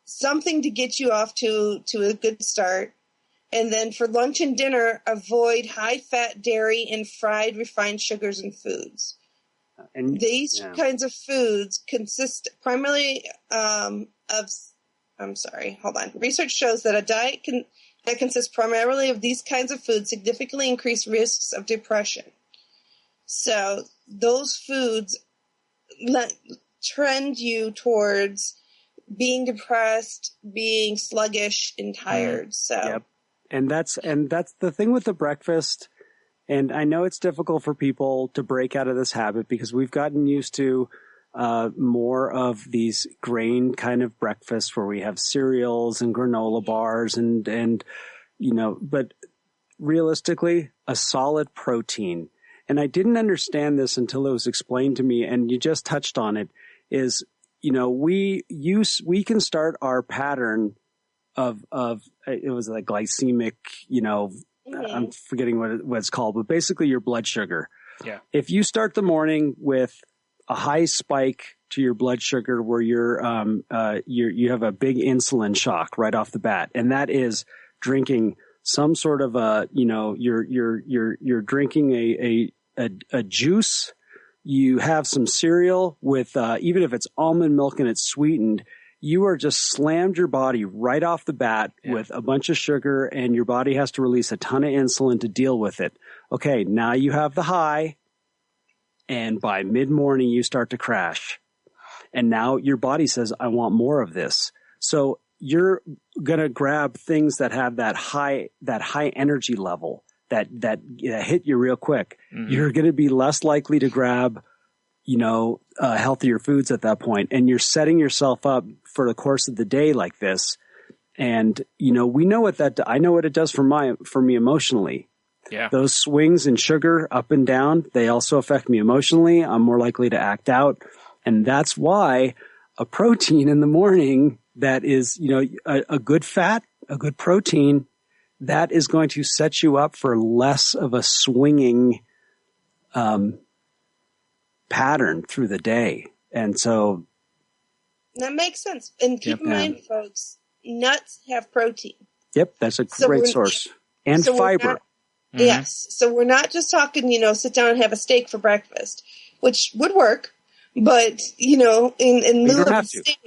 something to get you off to a good start. And then for lunch and dinner, avoid high-fat dairy and fried refined sugars and foods. And these kinds of foods consist primarily Research shows that a diet that consists primarily of these kinds of foods significantly increase risks of depression. So those foods trend you towards being depressed, being sluggish, and tired. So. Yep. And that's the thing with the breakfast. And I know it's difficult for people to break out of this habit because we've gotten used to more of these grain kind of breakfasts where we have cereals and granola bars and but realistically, a solid protein. And I didn't understand this until it was explained to me, and you just touched on it, is, we can start our pattern of it was like glycemic, I'm forgetting what it's called, but basically your blood sugar. Yeah. If you start the morning with a high spike to your blood sugar where you have a big insulin shock right off the bat, and that is drinking some sort of you're drinking a juice, you have some cereal with even if it's almond milk and it's sweetened, you are just slammed your body right off the bat with a bunch of sugar, and your body has to release a ton of insulin to deal with it. Okay, now you have the high, and by mid-morning you start to crash. And now your body says, I want more of this. So you're going to grab things that have that high energy level that hit you real quick. Mm-hmm. You're going to be less likely to grab healthier foods at that point, and you're setting yourself up for the course of the day like this. And we know what I know what it does for me emotionally. Yeah, those swings in sugar up and down, they also affect me emotionally. I'm more likely to act out, and that's why a protein in the morning that is a good fat, a good protein, that is going to set you up for less of a swinging pattern through the day. And so that makes sense. And keep in mind, folks, nuts have protein. Yep, that's a great source. And fiber. Yes. So we're not just talking, sit down and have a steak for breakfast, which would work, but, in lieu of steak,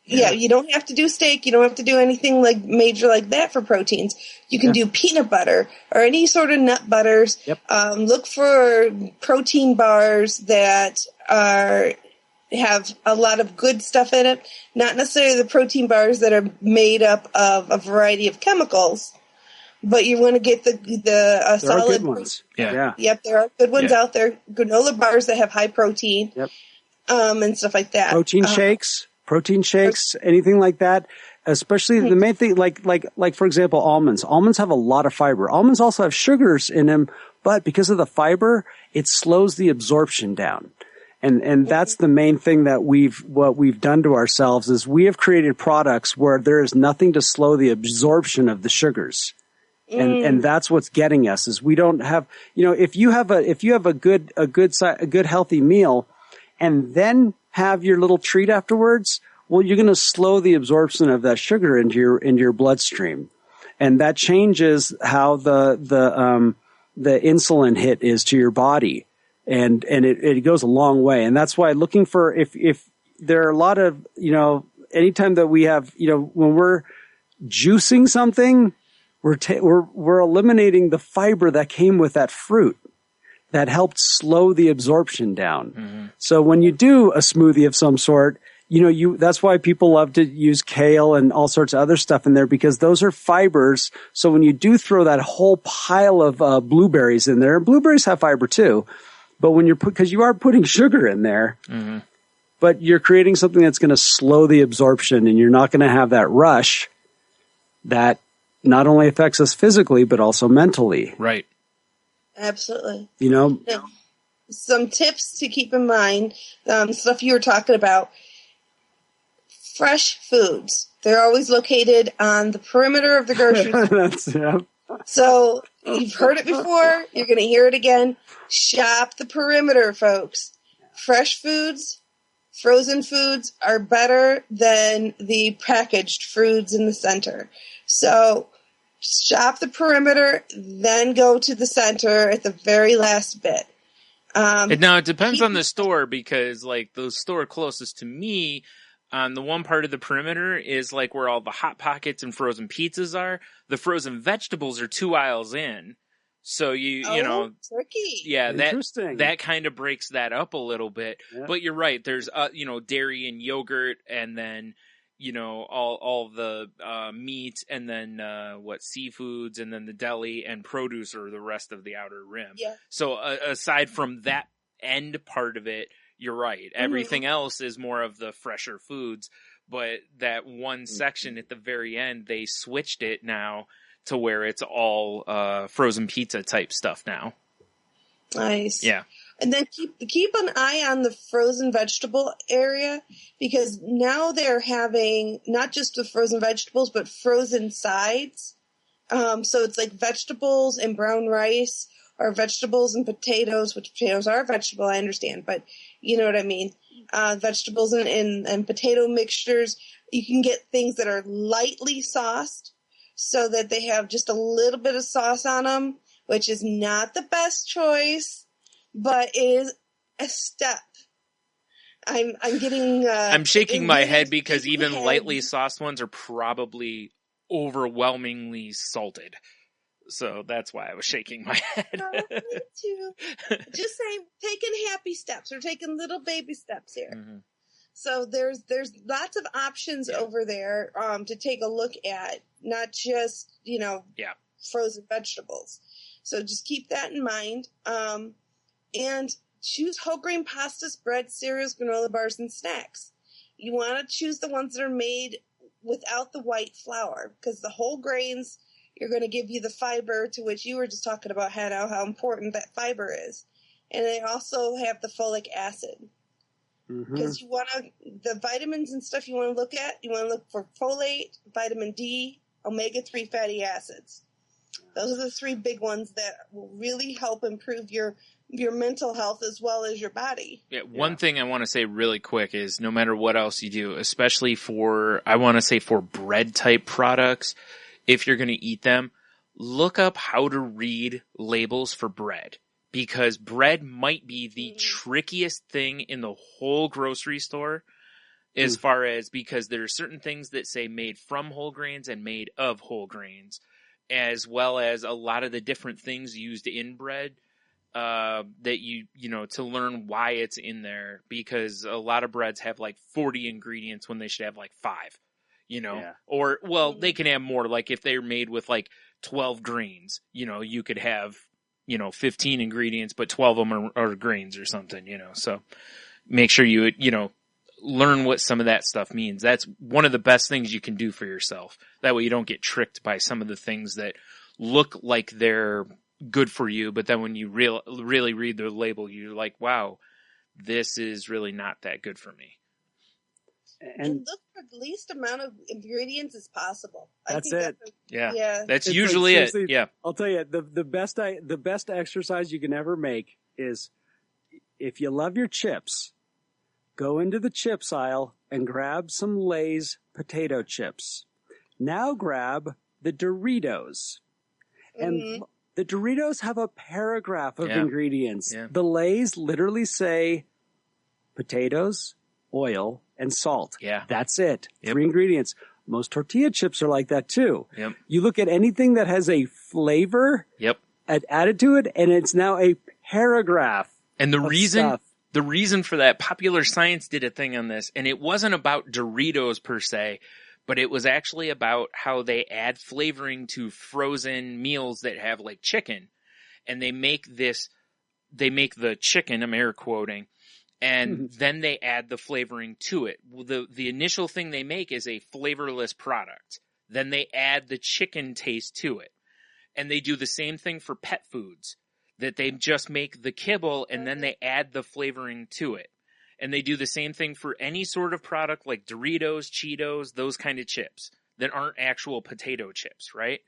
you don't have to do steak. You don't have to do anything like major like that for proteins. You can do peanut butter or any sort of nut butters. Yep. Look for protein bars that have a lot of good stuff in it. Not necessarily the protein bars that are made up of a variety of chemicals, but you want to get the solid. Are good ones. Yeah. Yep. There are good ones out there. Granola bars that have high protein. Yep. And stuff like that. Protein shakes, anything like that. Especially the main thing, like for example, almonds. Almonds have a lot of fiber. Almonds also have sugars in them, but because of the fiber, it slows the absorption down. And that's the main thing that what we've done to ourselves is we have created products where there is nothing to slow the absorption of the sugars. And that's what's getting us is we don't have, if you have a good healthy meal and then have your little treat afterwards, well, you're going to slow the absorption of that sugar into your bloodstream. And that changes how the insulin hit is to your body. And it goes a long way. And that's why looking for, if there are a lot of, anytime that we have, when we're juicing something, we're eliminating the fiber that came with that fruit that helped slow the absorption down. Mm-hmm. So when you do a smoothie of some sort, that's why people love to use kale and all sorts of other stuff in there, because those are fibers. So when you do throw that whole pile of blueberries in there, and blueberries have fiber too, but when because you are putting sugar in there, mm-hmm. but you're creating something that's going to slow the absorption, and you're not going to have that rush that not only affects us physically, but also mentally. Right. Absolutely. Some tips to keep in mind, stuff you were talking about. Fresh foods. They're always located on the perimeter of the grocery store. So you've heard it before. You're going to hear it again. Shop the perimeter, folks. Fresh foods, frozen foods are better than the packaged foods in the center. So shop the perimeter, then go to the center at the very last bit. Now, it depends on the store, because like the store closest to me, on the one part of the perimeter is like where all the Hot Pockets and frozen pizzas are. The frozen vegetables are 2 aisles in. So tricky. Yeah, that kind of breaks that up a little bit. Yeah. But you're right. There's dairy and yogurt, and then all the meat, and then seafoods, and then the deli and produce are the rest of the outer rim. Yeah. So aside from that end part of it, you're right. Everything else is more of the fresher foods, but that one section at the very end, they switched it now to where it's all frozen pizza type stuff now. Nice. Yeah. And then keep an eye on the frozen vegetable area, because now they're having not just the frozen vegetables, but frozen sides. So it's like vegetables and brown rice, or vegetables and potatoes, which potatoes are a vegetable, I understand, but you know what I mean. Vegetables and potato mixtures. You can get things that are lightly sauced, so that they have just a little bit of sauce on them, which is not the best choice, but is a step. I'm getting. I'm shaking my head, because even lightly sauced ones are probably overwhelmingly salted. So that's why I was shaking my head. Me too. Just saying, taking happy steps, or taking little baby steps here. Mm-hmm. So there's lots of options over there to take a look at, not just frozen vegetables. So just keep that in mind. And choose whole grain pastas, bread, cereals, granola bars, and snacks. You want to choose the ones that are made without the white flour, because the whole grains, you're going to give you the fiber, to which you were just talking about, Hannah, how important that fiber is. And they also have the folic acid. Because the vitamins and stuff you want to look at, you want to look for folate, vitamin D, omega-3 fatty acids. Those are the three big ones that will really help improve your mental health as well as your body. Yeah, one thing I want to say really quick is, no matter what else you do, especially for bread type products, if you're going to eat them, look up how to read labels for bread, because bread might be the trickiest thing in the whole grocery store, as far as, because there are certain things that say made from whole grains and made of whole grains, as well as a lot of the different things used in bread, that to learn why it's in there, because a lot of breads have like 40 ingredients when they should have like 5. Or, they can have more. Like if they're made with like 12 grains, you could have, 15 ingredients, but 12 of them are grains or something, so make sure you learn what some of that stuff means. That's one of the best things you can do for yourself. That way you don't get tricked by some of the things that look like they're good for you, but then when you really read the label, you're like, wow, this is really not that good for me. And look for the least amount of ingredients as possible. That's it. That's usually it. Yeah. I'll tell you, the best exercise you can ever make is, if you love your chips, go into the chips aisle and grab some Lay's potato chips. Now grab the Doritos. And the Doritos have a paragraph of ingredients. Yeah. The Lay's literally say potatoes, oil, and salt. Yeah. That's it. Yep. 3 ingredients. Most tortilla chips are like that too. Yep. You look at anything that has a flavor Yep. added to it, and it's now a paragraph. And the stuff. reason for that, Popular Science did a thing on this, and it wasn't about Doritos per se, but it was actually about how they add flavoring to frozen meals that have like chicken. And they make the chicken, I'm air quoting, and then they add the flavoring to it. The initial thing they make is a flavorless product. Then they add the chicken taste to it. And they do the same thing for pet foods, that they just make the kibble and then they add the flavoring to it. And they do the same thing for any sort of product like Doritos, Cheetos, those kind of chips that aren't actual potato chips, right?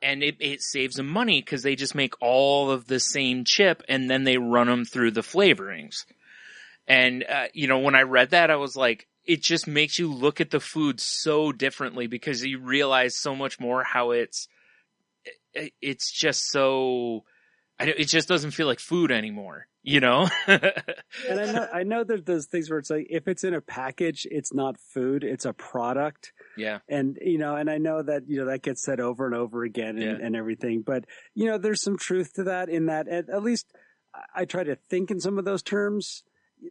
Yeah. And it saves them money because they just make all of the same chip and then they run them through the flavorings. And, when I read that, I was like, it just makes you look at the food so differently because you realize so much more how it's just so, it just doesn't feel like food anymore, And I know there's those things where it's like, if it's in a package, it's not food, it's a product. Yeah. And, and I know that, that gets said over and over again and everything, but, there's some truth to that in that at least I try to think in some of those terms.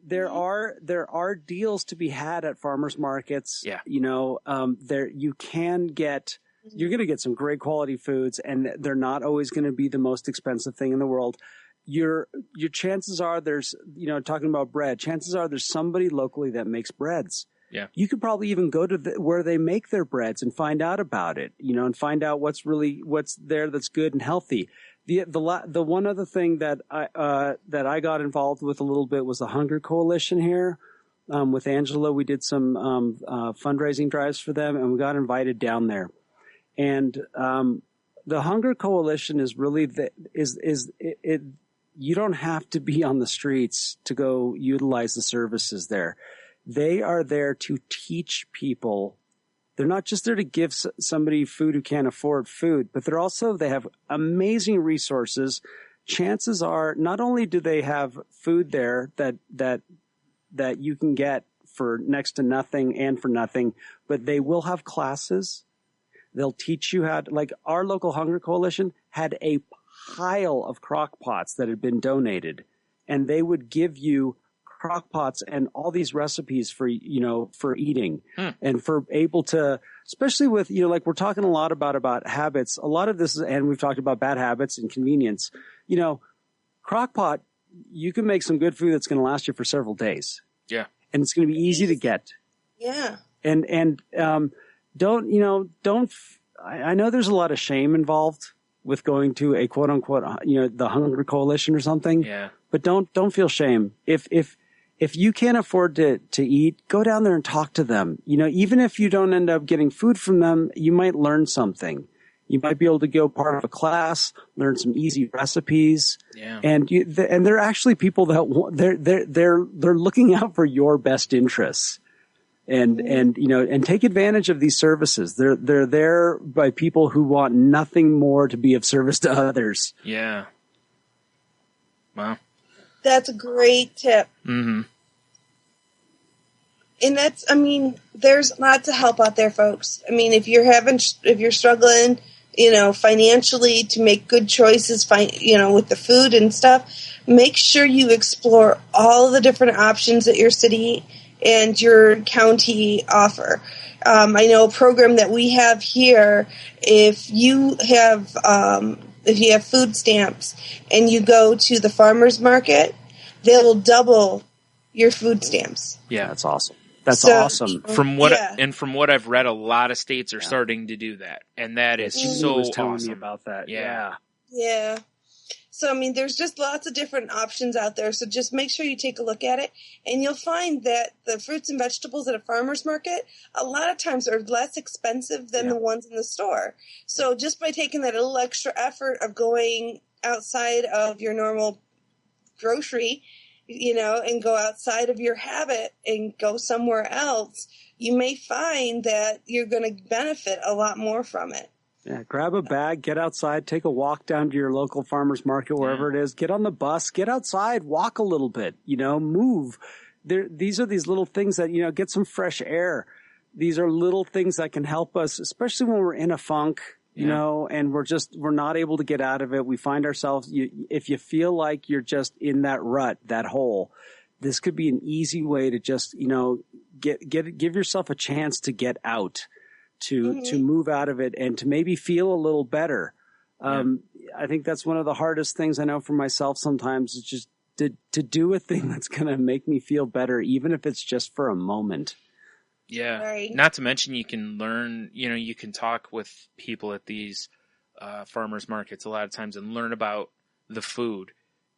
There are deals to be had at farmers markets. Yeah. There you can get, you're going to get some great quality foods, and they're not always going to be the most expensive thing in the world. Your chances are there's, talking about bread, chances are there's somebody locally that makes breads. Yeah. You could probably even go to where they make their breads and find out about it, and find out what's there that's good and healthy. The one other thing that I got involved with a little bit was the Hunger Coalition here. With Angela, we did some fundraising drives for them, and we got invited down there. And the Hunger Coalition is really you don't have to be on the streets to go utilize the services there. They are there to teach people. They're not just there to give somebody food who can't afford food, but they have amazing resources. Chances are, not only do they have food there that you can get for next to nothing and for nothing, but they will have classes. They'll teach you how to, like our local Hunger Coalition had a pile of crock pots that had been donated, and they would give you crock pots and all these recipes for eating and for able to, especially with, like we're talking a lot about habits. A lot of this is, and we've talked about bad habits and convenience, crock pot, you can make some good food that's going to last you for several days. Yeah. And it's going to be easy to get. Yeah. And I know there's a lot of shame involved with going to a quote unquote, the Hunger Coalition or something. Yeah. But don't feel shame. If you can't afford to eat, go down there and talk to them. Even if you don't end up getting food from them, you might learn something. You might be able to go part of a class, learn some easy recipes. Yeah. And they're actually people that they're looking out for your best interests. And take advantage of these services. They're there by people who want nothing more to be of service to others. Yeah. Wow. That's a great tip. Mm-hmm. And there's lots of help out there, folks. If you're struggling, financially to make good choices, with the food and stuff, make sure you explore all the different options that your city and your county offer. I know a program that we have here, if you have food stamps and you go to the farmer's market, they will double your food stamps. Yeah, that's awesome. That's awesome. From what I've read, a lot of states are starting to do that, and that is so awesome. Me about that. Yeah. Yeah. So, there's just lots of different options out there. So just make sure you take a look at it. And you'll find that the fruits and vegetables at a farmer's market, a lot of times are less expensive than the ones in the store. So just by taking that little extra effort of going outside of your normal grocery and go outside of your habit and go somewhere else, you may find that you're going to benefit a lot more from it. Yeah, grab a bag, get outside, take a walk down to your local farmer's market, wherever it is, get on the bus, get outside, walk a little bit, move. These are these little things that, get some fresh air. These are little things that can help us, especially when we're in a funk, and we're not able to get out of it. We find ourselves, if you feel like you're just in that rut, that hole, this could be an easy way to just, give yourself a chance to get out. To move out of it and to maybe feel a little better. I think that's one of the hardest things I know for myself sometimes is just to do a thing that's going to make me feel better, even if it's just for a moment. Yeah. Right. Not to mention you can learn, you can talk with people at these farmers markets a lot of times and learn about the food.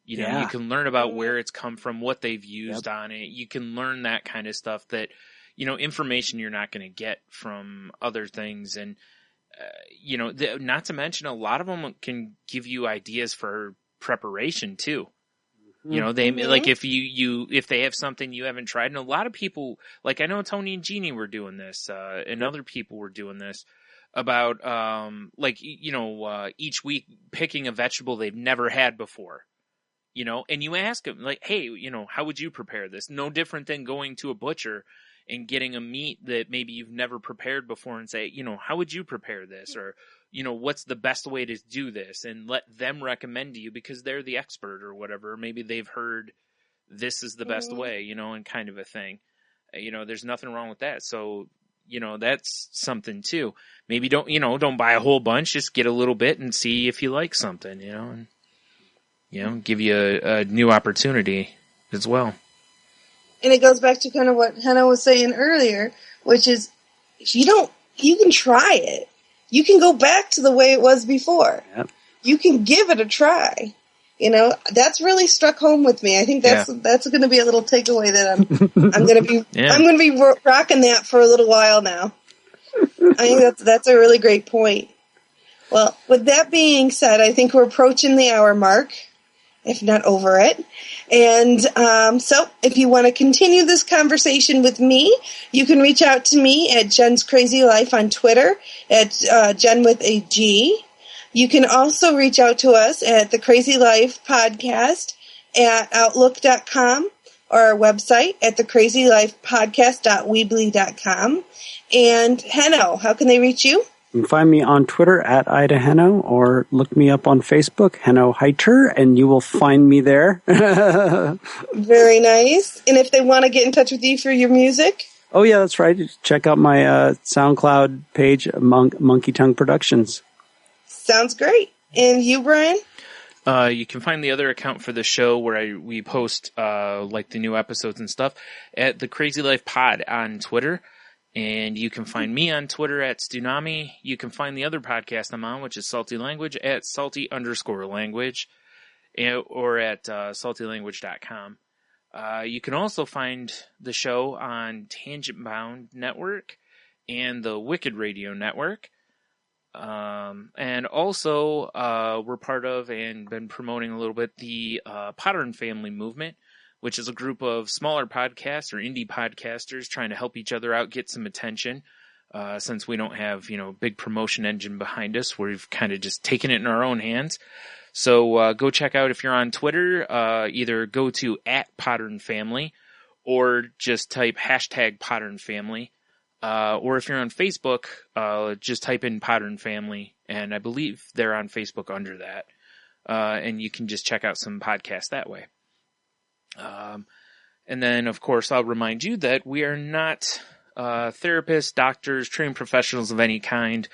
You can learn about where it's come from, what they've used on it. You can learn that kind of stuff that, information you're not going to get from other things. And, not to mention a lot of them can give you ideas for preparation too. They like if if they have something you haven't tried, and a lot of people, like I know Tony and Jeannie were doing this, and other people were doing this about, each week picking a vegetable they've never had before. And you ask them like, hey, how would you prepare this? No different than going to a butcher and getting a meat that maybe you've never prepared before and say, how would you prepare this? Or, what's the best way to do this? And let them recommend to you because they're the expert or whatever. Maybe they've heard this is the best way, and kind of a thing. There's nothing wrong with that. So, that's something too. Maybe don't buy a whole bunch, just get a little bit and see if you like something, and, give you a new opportunity as well. And it goes back to kind of what Hannah was saying earlier, which is you can try it. You can go back to the way it was before. Yep. You can give it a try. That's really struck home with me. I think that's going to be a little takeaway that I'm going to be I'm going to be rocking that for a little while now. I think that's a really great point. Well, with that being said, I think we're approaching the hour mark, if not over it. And so if you want to continue this conversation with me, you can reach out to me at Jen's Crazy Life on Twitter, at Jen with a G. You can also reach out to us at the Crazy Life Podcast at Outlook.com or our website at thecrazylifepodcast.weebly.com. And Heno, how can they reach you? You can find me on Twitter at IdaHeno or look me up on Facebook, Heno Heiter, and you will find me there. Very nice. And if they want to get in touch with you for your music? Oh, yeah, that's right. Check out my SoundCloud page, Monkey Tongue Productions. Sounds great. And you, Bryan? You can find the other account for the show where we post like the new episodes and stuff at the Crazy Life Pod on Twitter. And you can find me on Twitter at Stunami. You can find the other podcast I'm on, which is Salty Language, at salty_language, or at saltylanguage.com. You can also find the show on Tangent Bound Network and the Wicked Radio Network. And also, we're part of and been promoting a little bit the Pattern Family Movement, which is a group of smaller podcasts or indie podcasters trying to help each other out, get some attention. Since we don't have, big promotion engine behind us, we've kind of just taken it in our own hands. So go check out if you're on Twitter, either go to @PatternFamily or just type #PatternFamily. Or if you're on Facebook, just type in Pattern Family, and I believe they're on Facebook under that. And you can just check out some podcasts that way. And then, of course, I'll remind you that we are not therapists, doctors, trained professionals of any kind.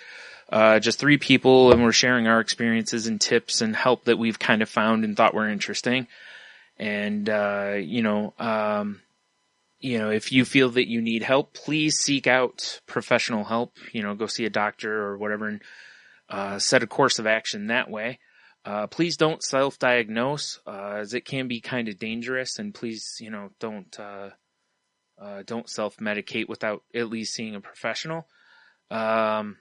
Just three people, and we're sharing our experiences and tips and help that we've kind of found and thought were interesting. And, if you feel that you need help, please seek out professional help. Go see a doctor or whatever and set a course of action that way. Please don't self-diagnose, as it can be kind of dangerous, and please, don't self-medicate without at least seeing a professional. Forgot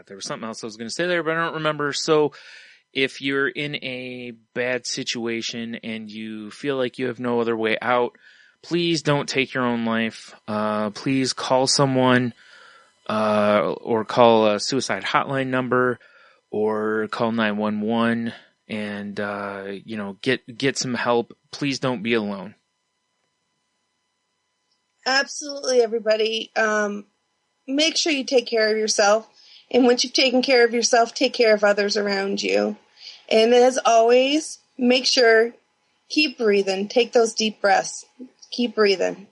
there was something else I was going to say there, but I don't remember. So if you're in a bad situation and you feel like you have no other way out, please don't take your own life. Please call someone, or call a suicide hotline number, or call 911 and, get some help. Please don't be alone. Absolutely, everybody. Make sure you take care of yourself. And once you've taken care of yourself, take care of others around you. And as always, make sure, keep breathing. Take those deep breaths. Keep breathing.